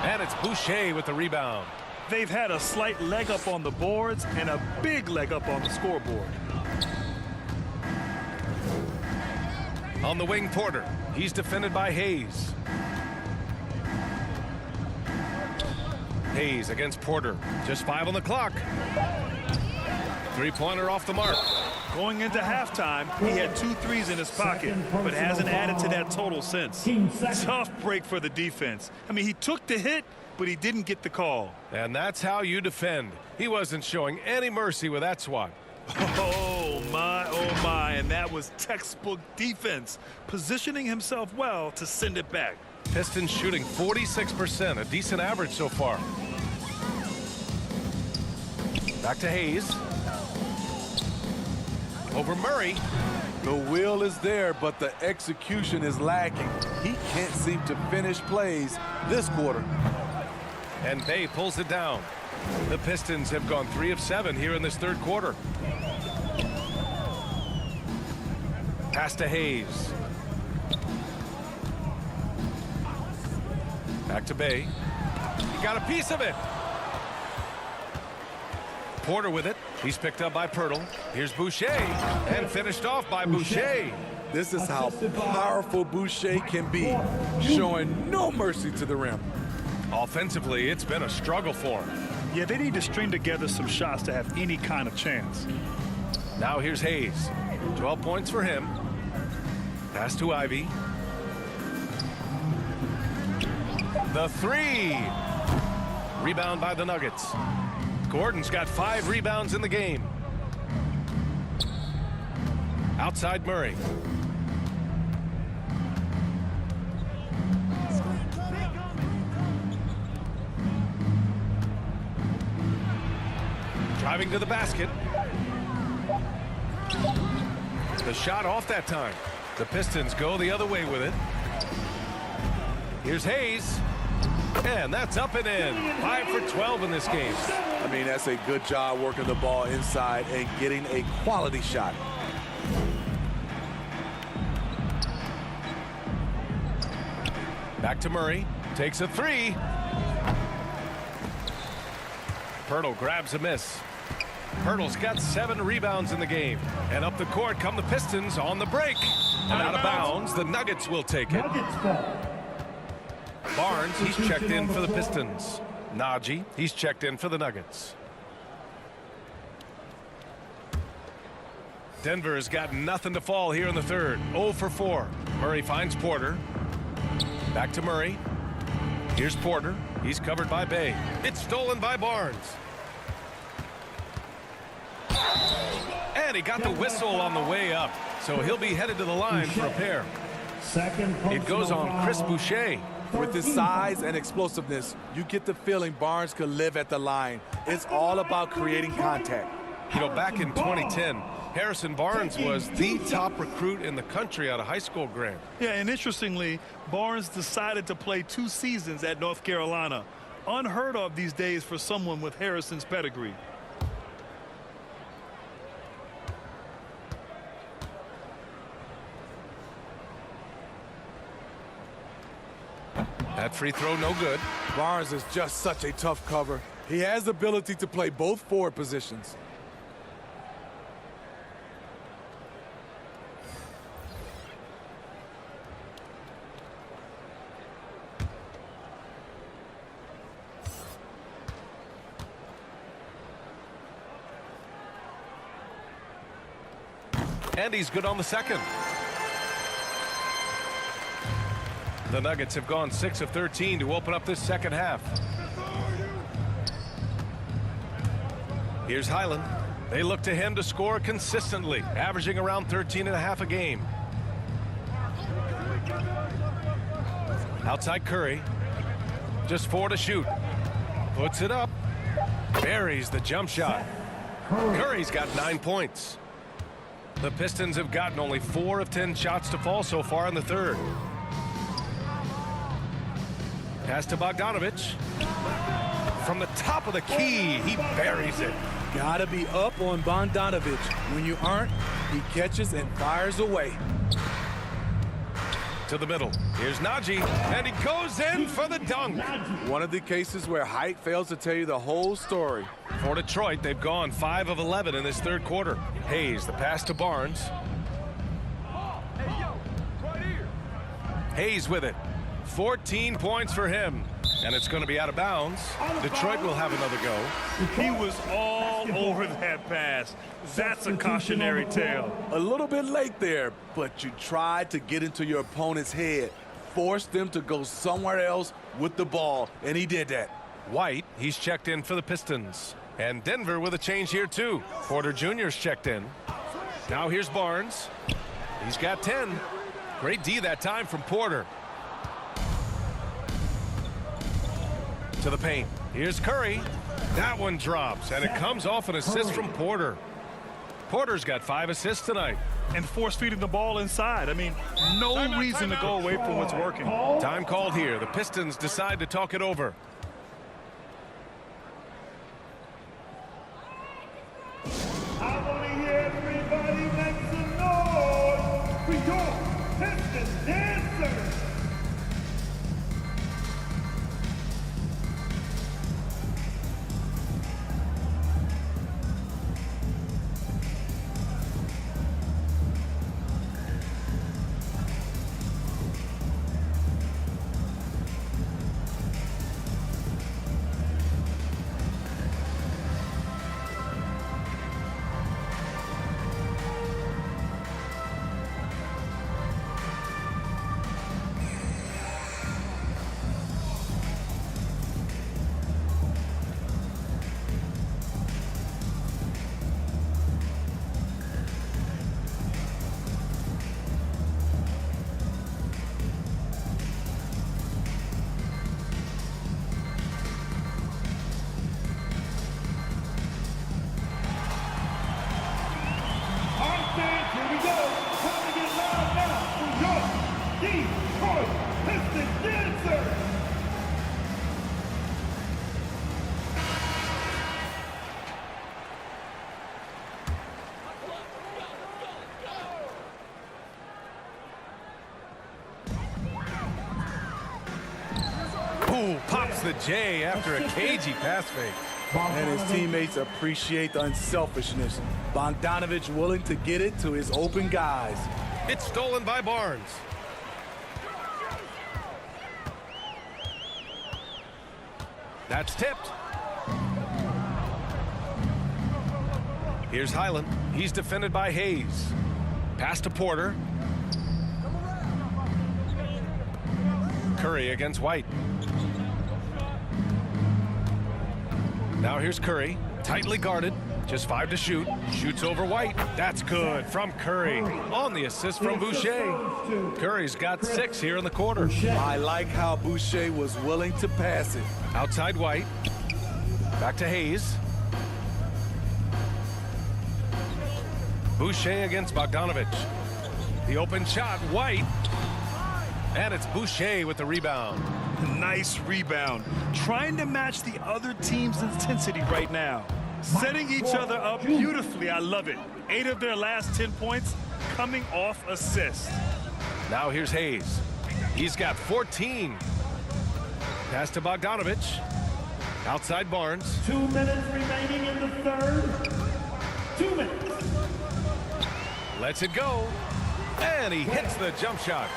And it's Boucher with the rebound. They've had a slight leg up on the boards and a big leg up on the scoreboard. On the wing, Porter. He's defended by Hayes. Hayes against Porter. Just 5 on the clock. Three-pointer off the mark. Going into halftime, he had 2 threes in his pocket, but hasn't added to that total since. Tough break for the defense. I mean, he took the hit, but he didn't get the call. And that's how you defend. He wasn't showing any mercy with that swat. Oh my, and that was textbook defense, positioning himself well to send it back. Pistons shooting 46%, a decent average so far. Back to Hayes. Over Murray. The will is there, but the execution is lacking. He can't seem to finish plays this quarter. And Bay pulls it down. The Pistons have gone 3 of 7 here in this third quarter. Pass to Hayes. Back to Bay. He got a piece of it. Porter with it. He's picked up by Pirtle. Here's Boucher. And finished off by Boucher. This is how powerful Boucher can be, showing no mercy to the rim. Offensively, it's been a struggle for him. Yeah, they need to string together some shots to have any kind of chance. Now here's Hayes. 12 points for him. Pass to Ivy. The three. Rebound by the Nuggets. Gordon's got 5 rebounds in the game. Outside Murray. Driving to the basket. The shot off that time. The Pistons go the other way with it. Here's Hayes. And that's up and in. 5 for 12 in this game. I mean, that's a good job working the ball inside and getting a quality shot. Back to Murray. Takes a three. Pirtle grabs a miss. Pirtle's got 7 rebounds in the game. And up the court come the Pistons on the break. And out of bounds, the Nuggets will take it. Nuggets ball. Barnes, he's checked in for the Pistons. Najee, he's checked in for the Nuggets. Denver has got nothing to fall here in the third. 0 for 4. Murray finds Porter. Back to Murray. Here's Porter. He's covered by Bay. It's stolen by Barnes. And he got the whistle on the way up. So he'll be headed to the line for a pair. It goes on Chris Boucher. With his size and explosiveness, you get the feeling Barnes could live at the line. It's all about creating contact. You know, back in 2010, Harrison Barnes was the top recruit in the country out of high school, Grant. Yeah, and interestingly, Barnes decided to play 2 seasons at North Carolina. Unheard of these days for someone with Harrison's pedigree. That free throw no good. Barnes is just such a tough cover. He has the ability to play both forward positions. And he's good on the second. The Nuggets have gone 6 of 13 to open up this second half. Here's Highland. They look to him to score consistently, averaging around 13.5 a game. Outside Curry. Just 4 to shoot. Puts it up. Buries the jump shot. Curry's got 9 points. The Pistons have gotten only 4 of 10 shots to fall so far in the third. Pass to Bogdanovich. From the top of the key, he buries it. Gotta be up on Bogdanovich. When you aren't, he catches and fires away. To the middle. Here's Najee, and he goes in for the dunk. One of the cases where height fails to tell you the whole story. For Detroit, they've gone 5 of 11 in this third quarter. Hayes, the pass to Barnes. Hayes with it. 14 points for him. And it's going to be out of bounds. Detroit will have another go. He was all over that pass. That's a cautionary tale. A little bit late there, but you tried to get into your opponent's head. Force them to go somewhere else with the ball, and he did that. White, he's checked in for the Pistons. And Denver with a change here, too. Porter Jr.'s checked in. Now here's Barnes. He's got 10. Great D that time from Porter. To the paint. Here's Curry. That one drops, and it comes off an assist from Porter. Porter's got 5 assists tonight. And force feeding the ball inside. I mean, no reason to go away from what's working. Time called here. The Pistons decide to talk it over. I want to hear everybody make some noise for your Pistons dancers. Here we go. Time to get loud now for your Detroit Pistons dancers. Ooh, pops the J after a cagey pass fake. And his teammates appreciate the unselfishness. Bogdanovich willing to get it to his open guys. It's stolen by Barnes. That's tipped. Here's Highland. He's defended by Hayes. Pass to Porter. Curry against White. Now here's Curry, tightly guarded, just 5 to shoot, shoots over White. That's good from Curry on the assist from Boucher. Curry's got 6 here in the quarter. I like how Boucher was willing to pass it. Outside White, back to Hayes. Boucher against Bogdanovich. The open shot, White. And it's Boucher with the rebound. Nice rebound. Trying to match the other team's intensity right now. Setting each other up beautifully. I love it. 8 of their last 10 points coming off assists. Now here's Hayes. He's got 14. Pass to Bogdanovich. Outside Barnes. 2 minutes remaining in the third. 2 minutes. Lets it go. And he hits the jump shot.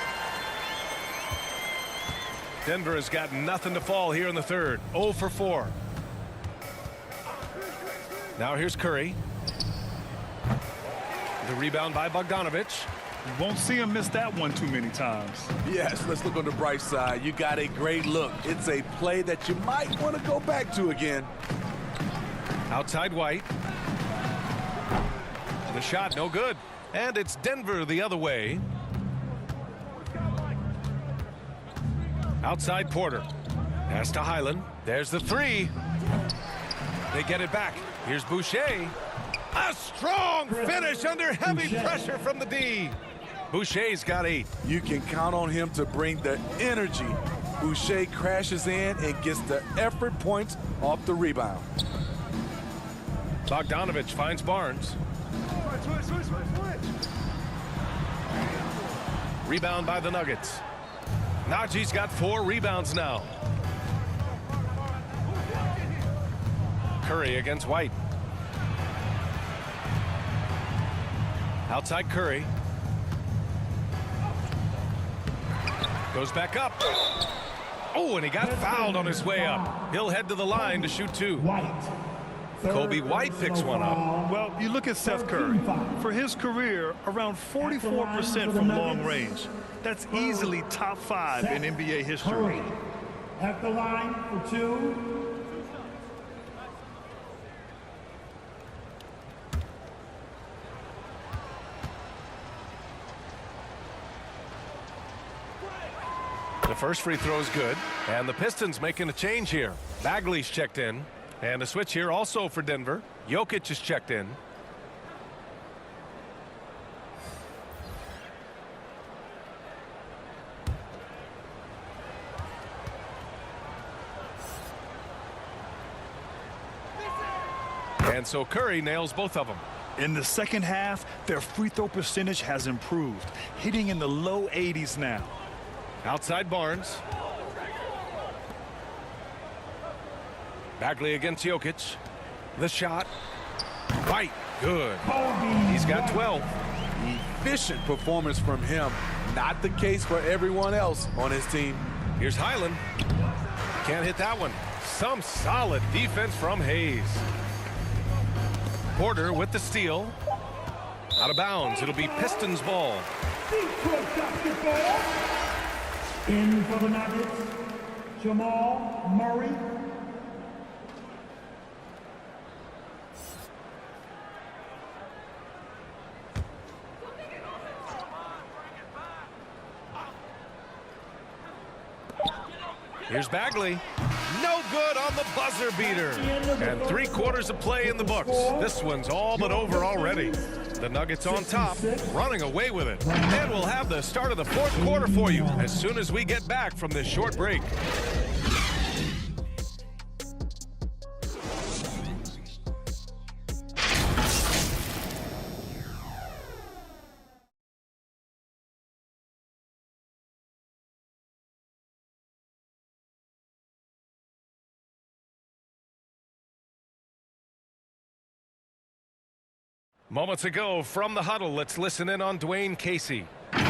Denver has got nothing to fall here in the third. 0 for 4. Now here's Curry. The rebound by Bogdanovich. You won't see him miss that one too many times. Yes, let's look on the bright side. You got a great look. It's a play that you might want to go back to again. Outside White. The shot no good. And it's Denver the other way. Outside Porter. Pass to Highland. There's the three. They get it back. Here's Boucher. A strong finish under heavy pressure from the D. Boucher's got 8. You can count on him to bring the energy. Boucher crashes in and gets the effort points off the rebound. Bogdanovich finds Barnes. Rebound by the Nuggets. Najee's got 4 rebounds now. Curry against White. Outside Curry. Goes back up. Oh, and he got fouled on his way up. He'll head to the line to shoot 2. Kobe White picks one up. Well, you look at Seth Curry. For his career, around 44% from long range. That's easily top 5 in NBA history. At the line for 2. The first free throw is good, and the Pistons making a change here. Bagley's checked in, and a switch here also for Denver. Jokic is checked in. And so Curry nails both of them. In the second half, their free throw percentage has improved, hitting in the low 80s now. Outside Barnes. Bagley against Jokic. The shot. White. Good. He's got 12. Efficient performance from him. Not the case for everyone else on his team. Here's Highland. Can't hit that one. Some solid defense from Hayes. Porter with the steal. Out of bounds. It'll be Pistons ball. In for the Nuggets, Jamal Murray. Here's Bagley. No good on the buzzer beater. And 3/4 of play in the books. This one's all but over already. The Nuggets on top, running away with it. And we'll have the start of the 4th quarter for you as soon as we get back from this short break. Moments ago from the huddle, let's listen in on Dwayne Casey. They're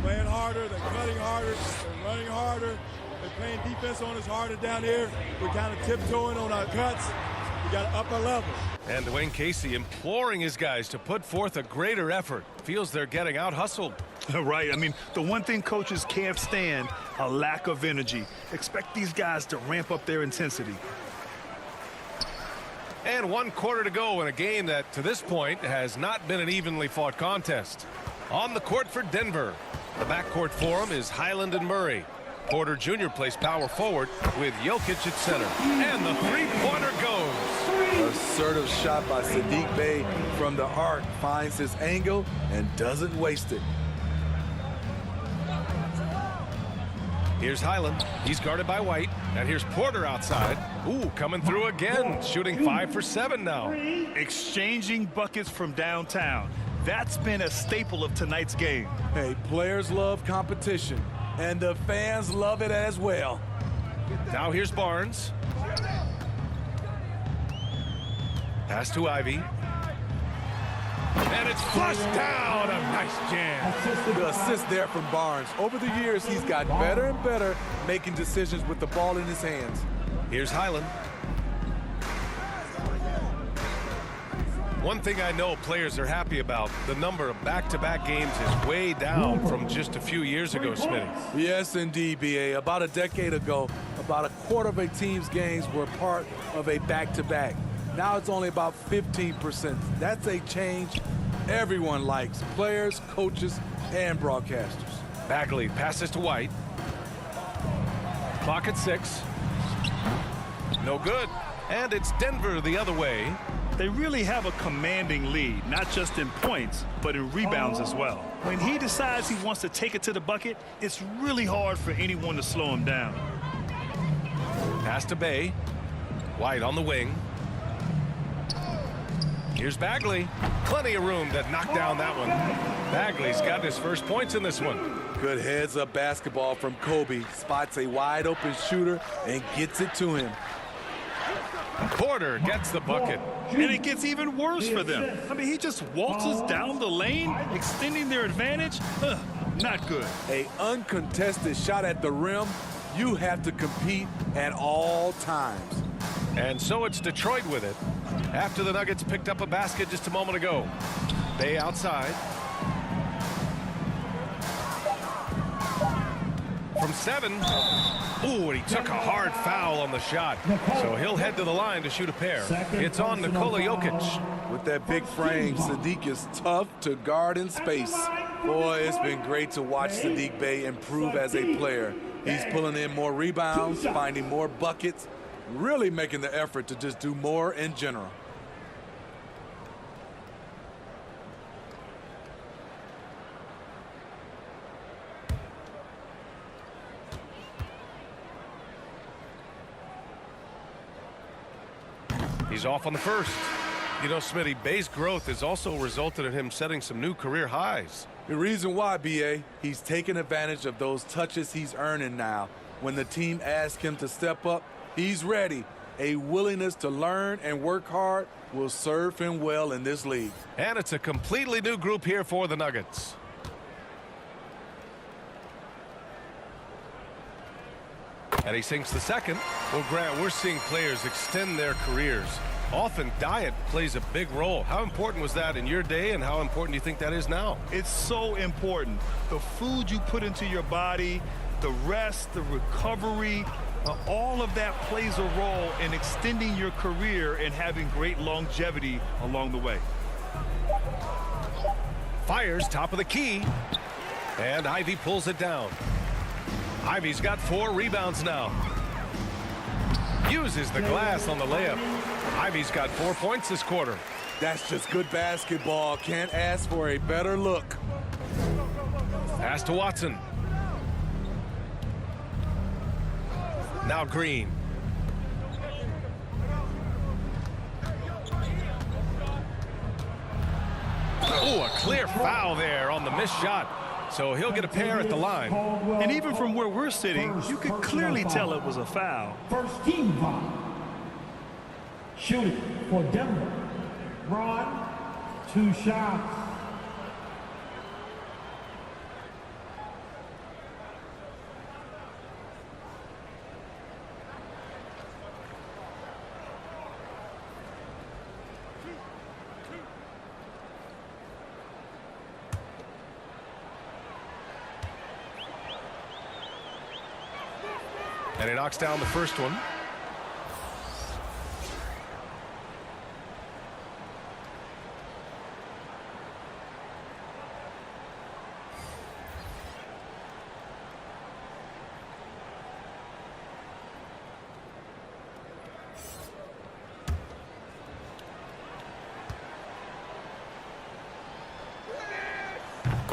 playing harder, they're cutting harder, they're running harder, they're playing defense on us harder down here. We're kind of tiptoeing on our cuts. We got to up our level. And Dwayne Casey imploring his guys to put forth a greater effort. Feels they're getting out-hustled. Right. I mean, the one thing coaches can't stand, a lack of energy. Expect these guys to ramp up their intensity. And 1/4 to go in a game that, to this point, has not been an evenly fought contest. On the court for Denver. The backcourt for him is Highland and Murray. Porter Jr. plays power forward with Jokic at center. And the three-pointer goes. Assertive shot by Saddiq Bey from the arc, finds his angle and doesn't waste it. Here's Highland. He's guarded by White. And here's Porter outside. Ooh, coming through again. Shooting 5 for 7 now. Exchanging buckets from downtown. That's been a staple of tonight's game. Hey, players love competition, and the fans love it as well. Now here's Barnes. Pass to Ivy. And it's flushed down. A nice jam. The assist there from Barnes. Over the years, he's gotten better and better making decisions with the ball in his hands. Here's Highland. One thing I know players are happy about, the number of back-to-back games is way down from just a few years ago, Smitty. Yes, indeed, B.A. About a decade ago, about a quarter of a team's games were part of a back-to-back. Now it's only about 15%. That's a change everyone likes, players, coaches, and broadcasters. Bagley passes to White. Clock at 6. No good. And it's Denver the other way. They really have a commanding lead, not just in points, but in rebounds as well. When he decides he wants to take it to the bucket, it's really hard for anyone to slow him down. Pass to Bey. White on the wing. Here's Bagley. Plenty of room to knock down that one. Bagley's got his first points in this one. Good heads-up basketball from Kobe. Spots a wide-open shooter and gets it to him. Porter gets the bucket. And it gets even worse for them. I mean, he just waltzes down the lane, extending their advantage. Not good. A uncontested shot at the rim. You have to compete at all times. And so it's Detroit with it. After the Nuggets picked up a basket just a moment ago. Bey outside. From 7. Ooh, and he took a hard foul on the shot. So he'll head to the line to shoot a pair. It's on Nikola Jokic. With that big frame, Saddiq is tough to guard in space. Boy, it's been great to watch Saddiq Bey improve as a player. He's pulling in more rebounds, finding more buckets, really making the effort to just do more in general. He's off on the first. You know, Smitty, Bey's growth has also resulted in him setting some new career highs. The reason why, B.A., he's taking advantage of those touches he's earning now. When the team asks him to step up, he's ready. A willingness to learn and work hard will serve him well in this league. And it's a completely new group here for the Nuggets. And he sinks the second. Well, Grant, we're seeing players extend their careers. Often diet plays a big role. How important was that in your day, and how important do you think that is now? It's so important. The food you put into your body, the rest, the recovery, all of that plays a role in extending your career and having great longevity along the way. Fires top of the key, and Ivy pulls it down. Ivy's got 4 rebounds now. Uses the glass on the layup. Ivy's got 4 points this quarter. That's just good basketball. Can't ask for a better look. Pass to Watson. Now Green. Oh, a clear foul there on the missed shot. So he'll get a pair at the line. And even from where we're sitting, you could clearly tell it was a foul. First team foul. Shooting for Denver. Ron, 2 shots. And he knocks down the first one.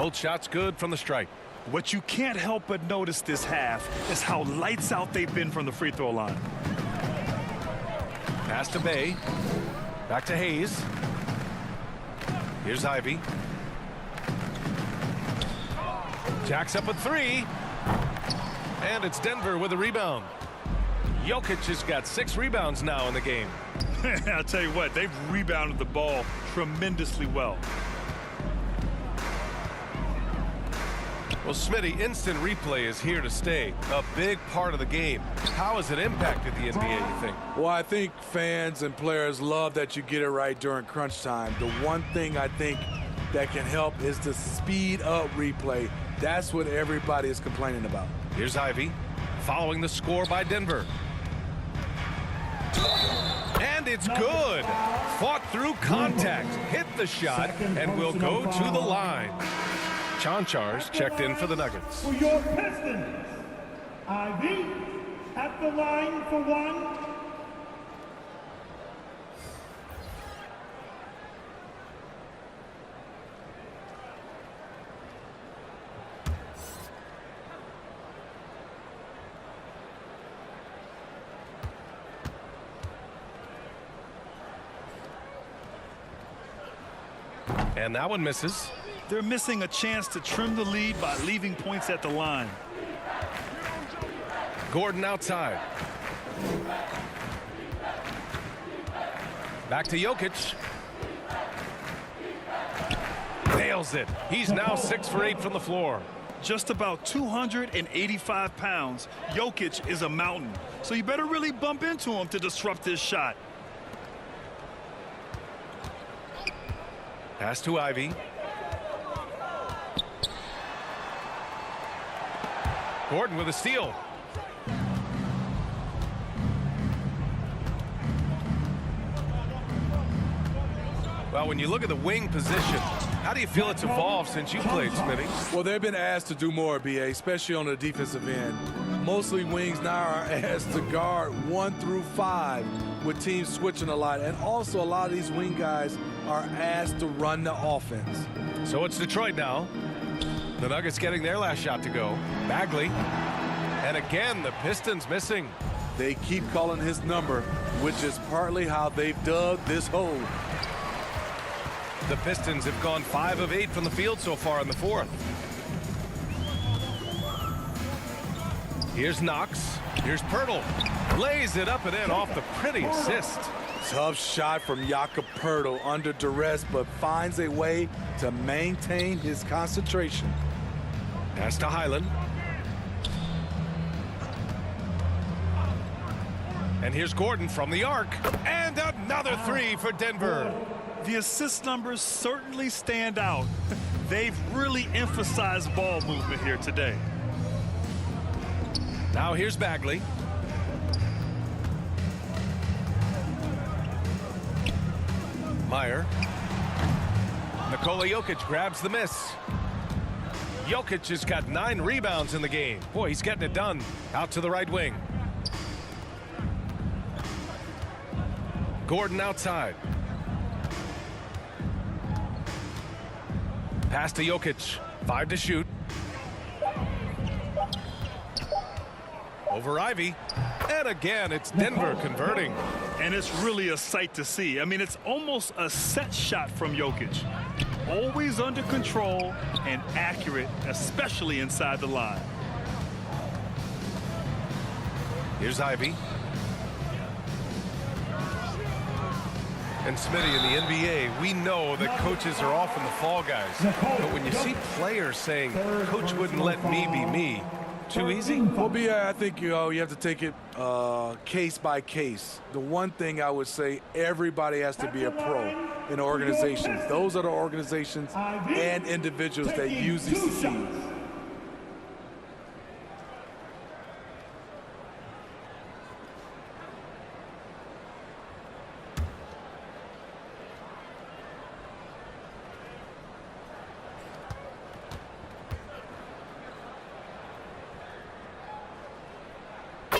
Both shots good from the strike. What you can't help but notice this half is how lights out they've been from the free throw line. Pass to Bay. Back to Hayes. Here's Ivy. Jacks up a three. And it's Denver with a rebound. Jokic has got 6 rebounds now in the game. I'll tell you what, they've rebounded the ball tremendously well. Well, Smitty, instant replay is here to stay. A big part of the game. How has it impacted the NBA, you think? Well, I think fans and players love that you get it right during crunch time. The one thing I think that can help is the speed up replay. That's what everybody is complaining about. Here's Ivy, following the score by Denver. And it's good. Fought through contact, hit the shot, and will go to the line. Chanchar's checked in for the Nuggets. For your Pistons, Ivy at the line for 1. And that one misses. They're missing a chance to trim the lead by leaving points at the line. Gordon outside. Back to Jokic. Nails it. He's now 6 for 8 from the floor. Just about 285 pounds. Jokic is a mountain. So you better really bump into him to disrupt this shot. Pass to Ivy. Gordon with a steal. Well, when you look at the wing position, how do you feel it's evolved since you played, Smitty? Well, they've been asked to do more, BA, especially on the defensive end. Mostly wings now are asked to guard 1 through 5 with teams switching a lot. And also a lot of these wing guys are asked to run the offense. So it's Detroit now. The Nuggets getting their last shot to go. Bagley. And again, the Pistons missing. They keep calling his number, which is partly how they've dug this hole. The Pistons have gone 5 of 8 from the field so far in the 4th. Here's Knox. Here's Pirtle. Lays it up and in off the pretty assist. Tough shot from Jakob Pirtle under duress, but finds a way to maintain his concentration. Pass to Highland. And here's Gordon from the arc. And another 3 for Denver. The assist numbers certainly stand out. They've really emphasized ball movement here today. Now here's Bagley. Meyer. Nikola Jokic grabs the miss. Jokic has got 9 rebounds in the game. Boy, he's getting it done. Out to the right wing. Gordon outside. Pass to Jokic. 5 to shoot. Over Ivy. And again, it's Denver converting. And it's really a sight to see. I mean, it's almost a set shot from Jokic. Always under control and accurate, especially inside the line. Here's Ivy. And Smitty, in the NBA, we know that coaches are often the fall guys. But when you see players saying, "Coach wouldn't let me be me," too easy? Well, I think you have to take it case by case. The one thing I would say, everybody has to be a pro in organizations. Those are the organizations and individuals that usually succeed.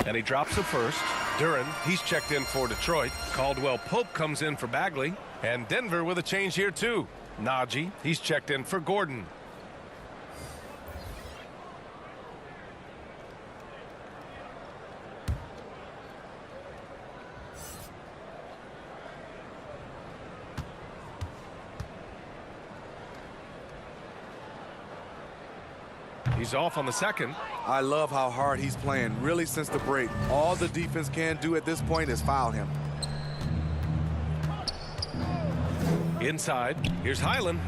And he drops the first. Duran, he's checked in for Detroit. Caldwell-Pope comes in for Bagley. And Denver with a change here, too. Najee, he's checked in for Gordon. He's off on the second. I love how hard he's playing, really, since the break. All the defense can do at this point is foul him. Inside, here's Highland.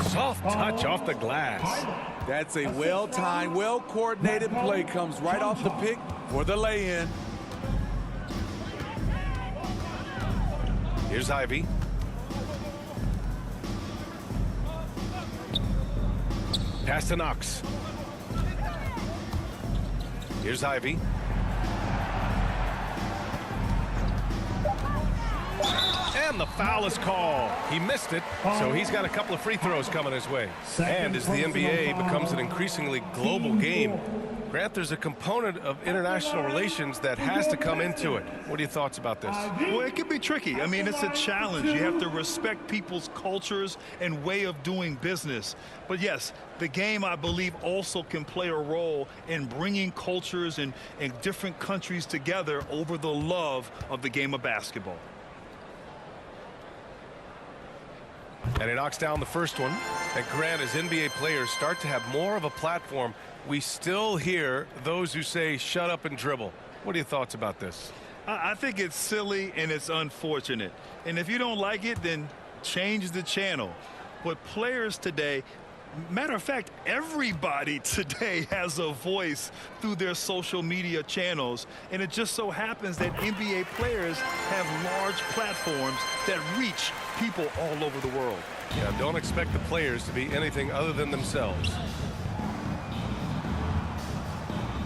Soft touch off the glass. That's a well-timed, well-coordinated play. Comes right off the pick for the lay-in. Here's Ivy. Pass to Knox. Here's Ivy. And the foul is called. He missed it, so he's got a couple of free throws coming his way. And as the NBA becomes an increasingly global game, Grant, there's a component of international relations that has to come into it. What are your thoughts about this? Well, it can be tricky. I mean, it's a challenge. You have to respect people's cultures and way of doing business. But yes, the game, I believe, also can play a role in bringing cultures and different countries together over the love of the game of basketball. And he knocks down the first one. And Grant, as NBA players start to have more of a platform, we still hear those who say, shut up and dribble. What are your thoughts about this? I think it's silly and it's unfortunate. And if you don't like it, then change the channel. But players today, matter of fact, everybody today has a voice through their social media channels. And it just so happens that NBA players have large platforms that reach people all over the world. Yeah, don't expect the players to be anything other than themselves.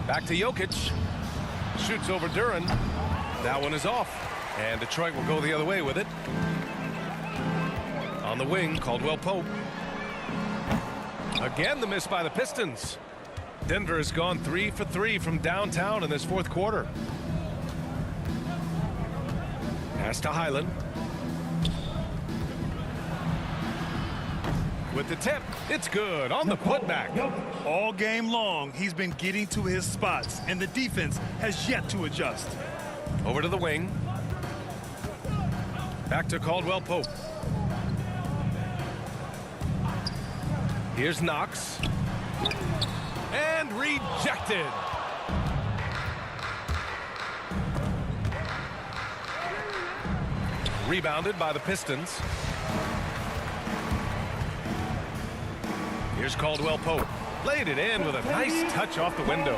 Back to Jokic. Shoots over Duran. That one is off. And Detroit will go the other way with it. On the wing, Caldwell-Pope. Again, the miss by the Pistons. Denver has gone 3 for 3 from downtown in this fourth quarter. Pass to Highland. With the tip, it's good on the putback. All game long, he's been getting to his spots, and the defense has yet to adjust. Over to the wing. Back to Caldwell-Pope. Here's Knox. And rejected. Rebounded by the Pistons. Here's Caldwell-Pope. Laid it in with a nice touch off the window.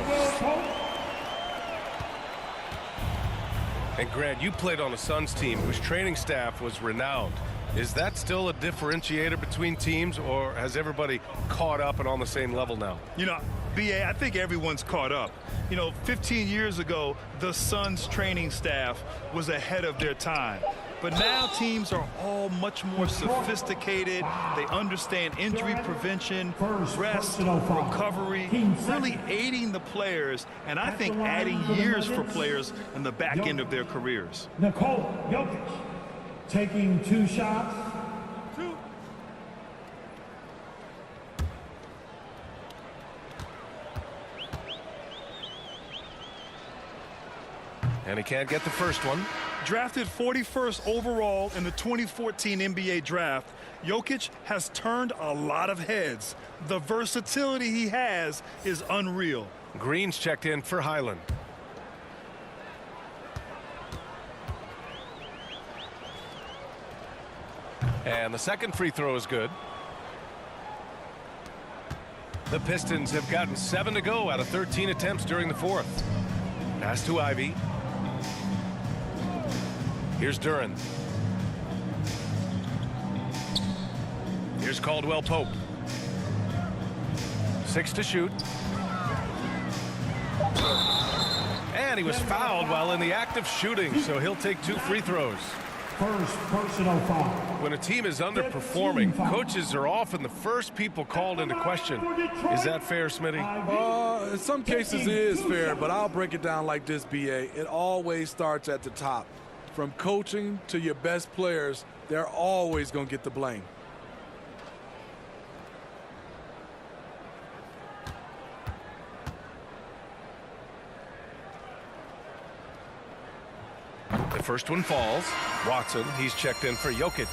And Grant, you played on a Suns team whose training staff was renowned. Is that still a differentiator between teams, or has everybody caught up and on the same level now? You know, B.A., I think everyone's caught up. You know, 15 years ago, the Suns training staff was ahead of their time. But now teams are all much more sophisticated. They understand injury prevention, rest, recovery, really aiding the players, and I think adding years for players in the back end of their careers. Nikola Jokic taking 2 shots. And he can't get the first one. Drafted 41st overall in the 2014 NBA draft, Jokic has turned a lot of heads. The versatility he has is unreal. Green's checked in for Highland. And the second free throw is good. The Pistons have gotten 7 to go out of 13 attempts during the fourth. Pass to Ivy. Here's Duran. Here's Caldwell-Pope. 6 to shoot. And he was fouled while in the act of shooting, so he'll take 2 free throws. First personal foul. When a team is underperforming, coaches are often the first people called into question. Is that fair, Smitty? In some cases it is fair, but I'll break it down like this, B.A. It always starts at the top. From coaching to your best players, they're always going to get the blame. The first one falls. Watson, he's checked in for Jokic.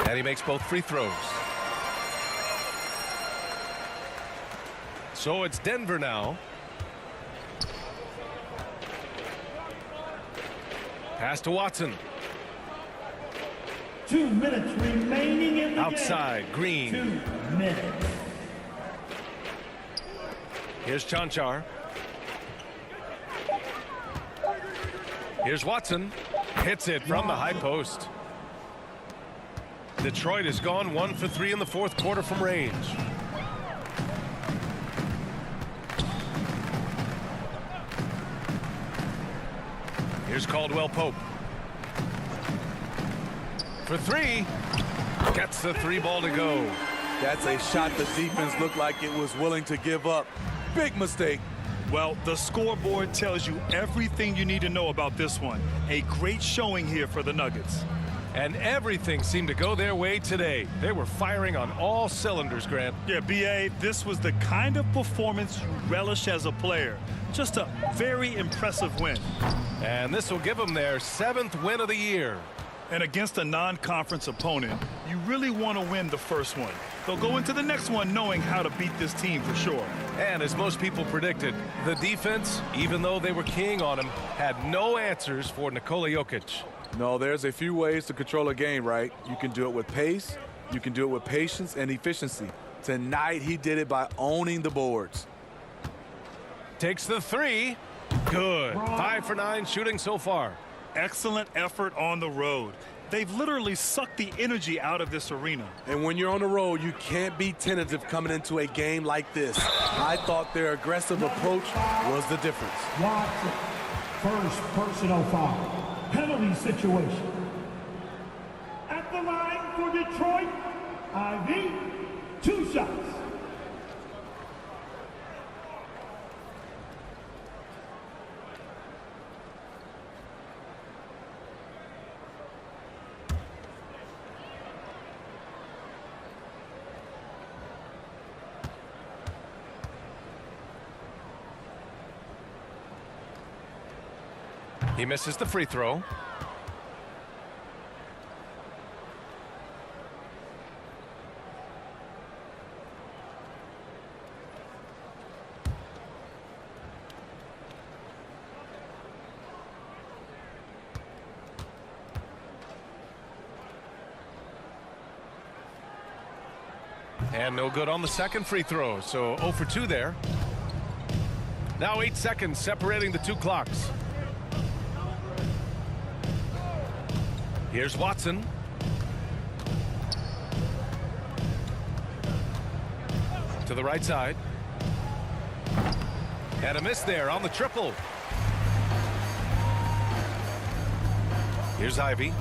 And he makes both free throws. So it's Denver now. Pass to Watson. 2 minutes remaining in the Outside, game. Green. 2 minutes. Here's Chanchar. Here's Watson. Hits it from the high post. Detroit has gone 1 for 3 in the fourth quarter from range. Here's Caldwell-Pope. For 3. Gets the 3 ball to go. That's a shot the defense looked like it was willing to give up. Big mistake. Well, the scoreboard tells you everything you need to know about this one. A great showing here for the Nuggets. And everything seemed to go their way today. They were firing on all cylinders, Grant. Yeah, B.A., this was the kind of performance you relish as a player. Just a very impressive win. And this will give them their 7th win of the year. And against a non-conference opponent, you really want to win the first one. They'll go into the next one knowing how to beat this team for sure. And as most people predicted, the defense, even though they were keying on him, had no answers for Nikola Jokic. No, there's a few ways to control a game, right? You can do it with pace, you can do it with patience and efficiency. Tonight, he did it by owning the boards. Takes the 3. Good. 5 for 9 shooting so far. Excellent effort on the road. They've literally sucked the energy out of this arena. And when you're on the road, you can't be tentative coming into a game like this. I thought their aggressive approach was the difference. Watson, first personal foul. Penalty situation. At the line for Detroit, Ivy, 2 shots. He misses the free throw. And no good on the second free throw, so 0 for 2 there. Now 8 seconds separating the 2 clocks. Here's Watson. To the right side. And a miss there on the triple. Here's Ivy.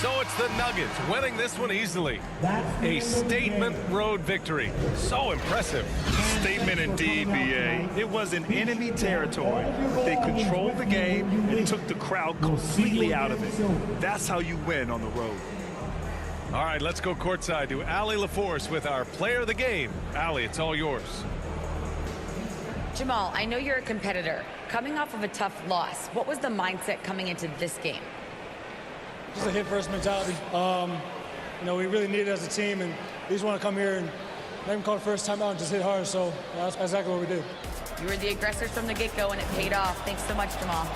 So it's the Nuggets winning this one easily. A statement road victory. So impressive. Statement indeed, B.A. It was in enemy territory. They controlled the game and took the crowd completely out of it. That's how you win on the road. All right, let's go courtside to Allie LaForce with our player of the game. Allie, it's all yours. Jamal, I know you're a competitor. Coming off of a tough loss, what was the mindset coming into this game? Just a hit-first mentality. You know, we really need it as a team, and we just want to come here and not even call the first time out and just hit hard. So that's exactly what we did. You were the aggressors from the get-go, and it paid off. Thanks so much, Jamal.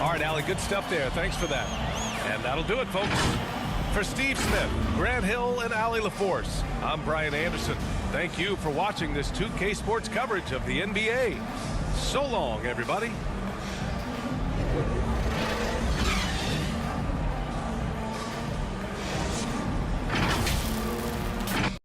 All right, Allie, good stuff there. Thanks for that. And that'll do it, folks. For Steve Smith, Grant Hill, and Allie LaForce, I'm Brian Anderson. Thank you for watching this 2K Sports coverage of the NBA. So long, everybody.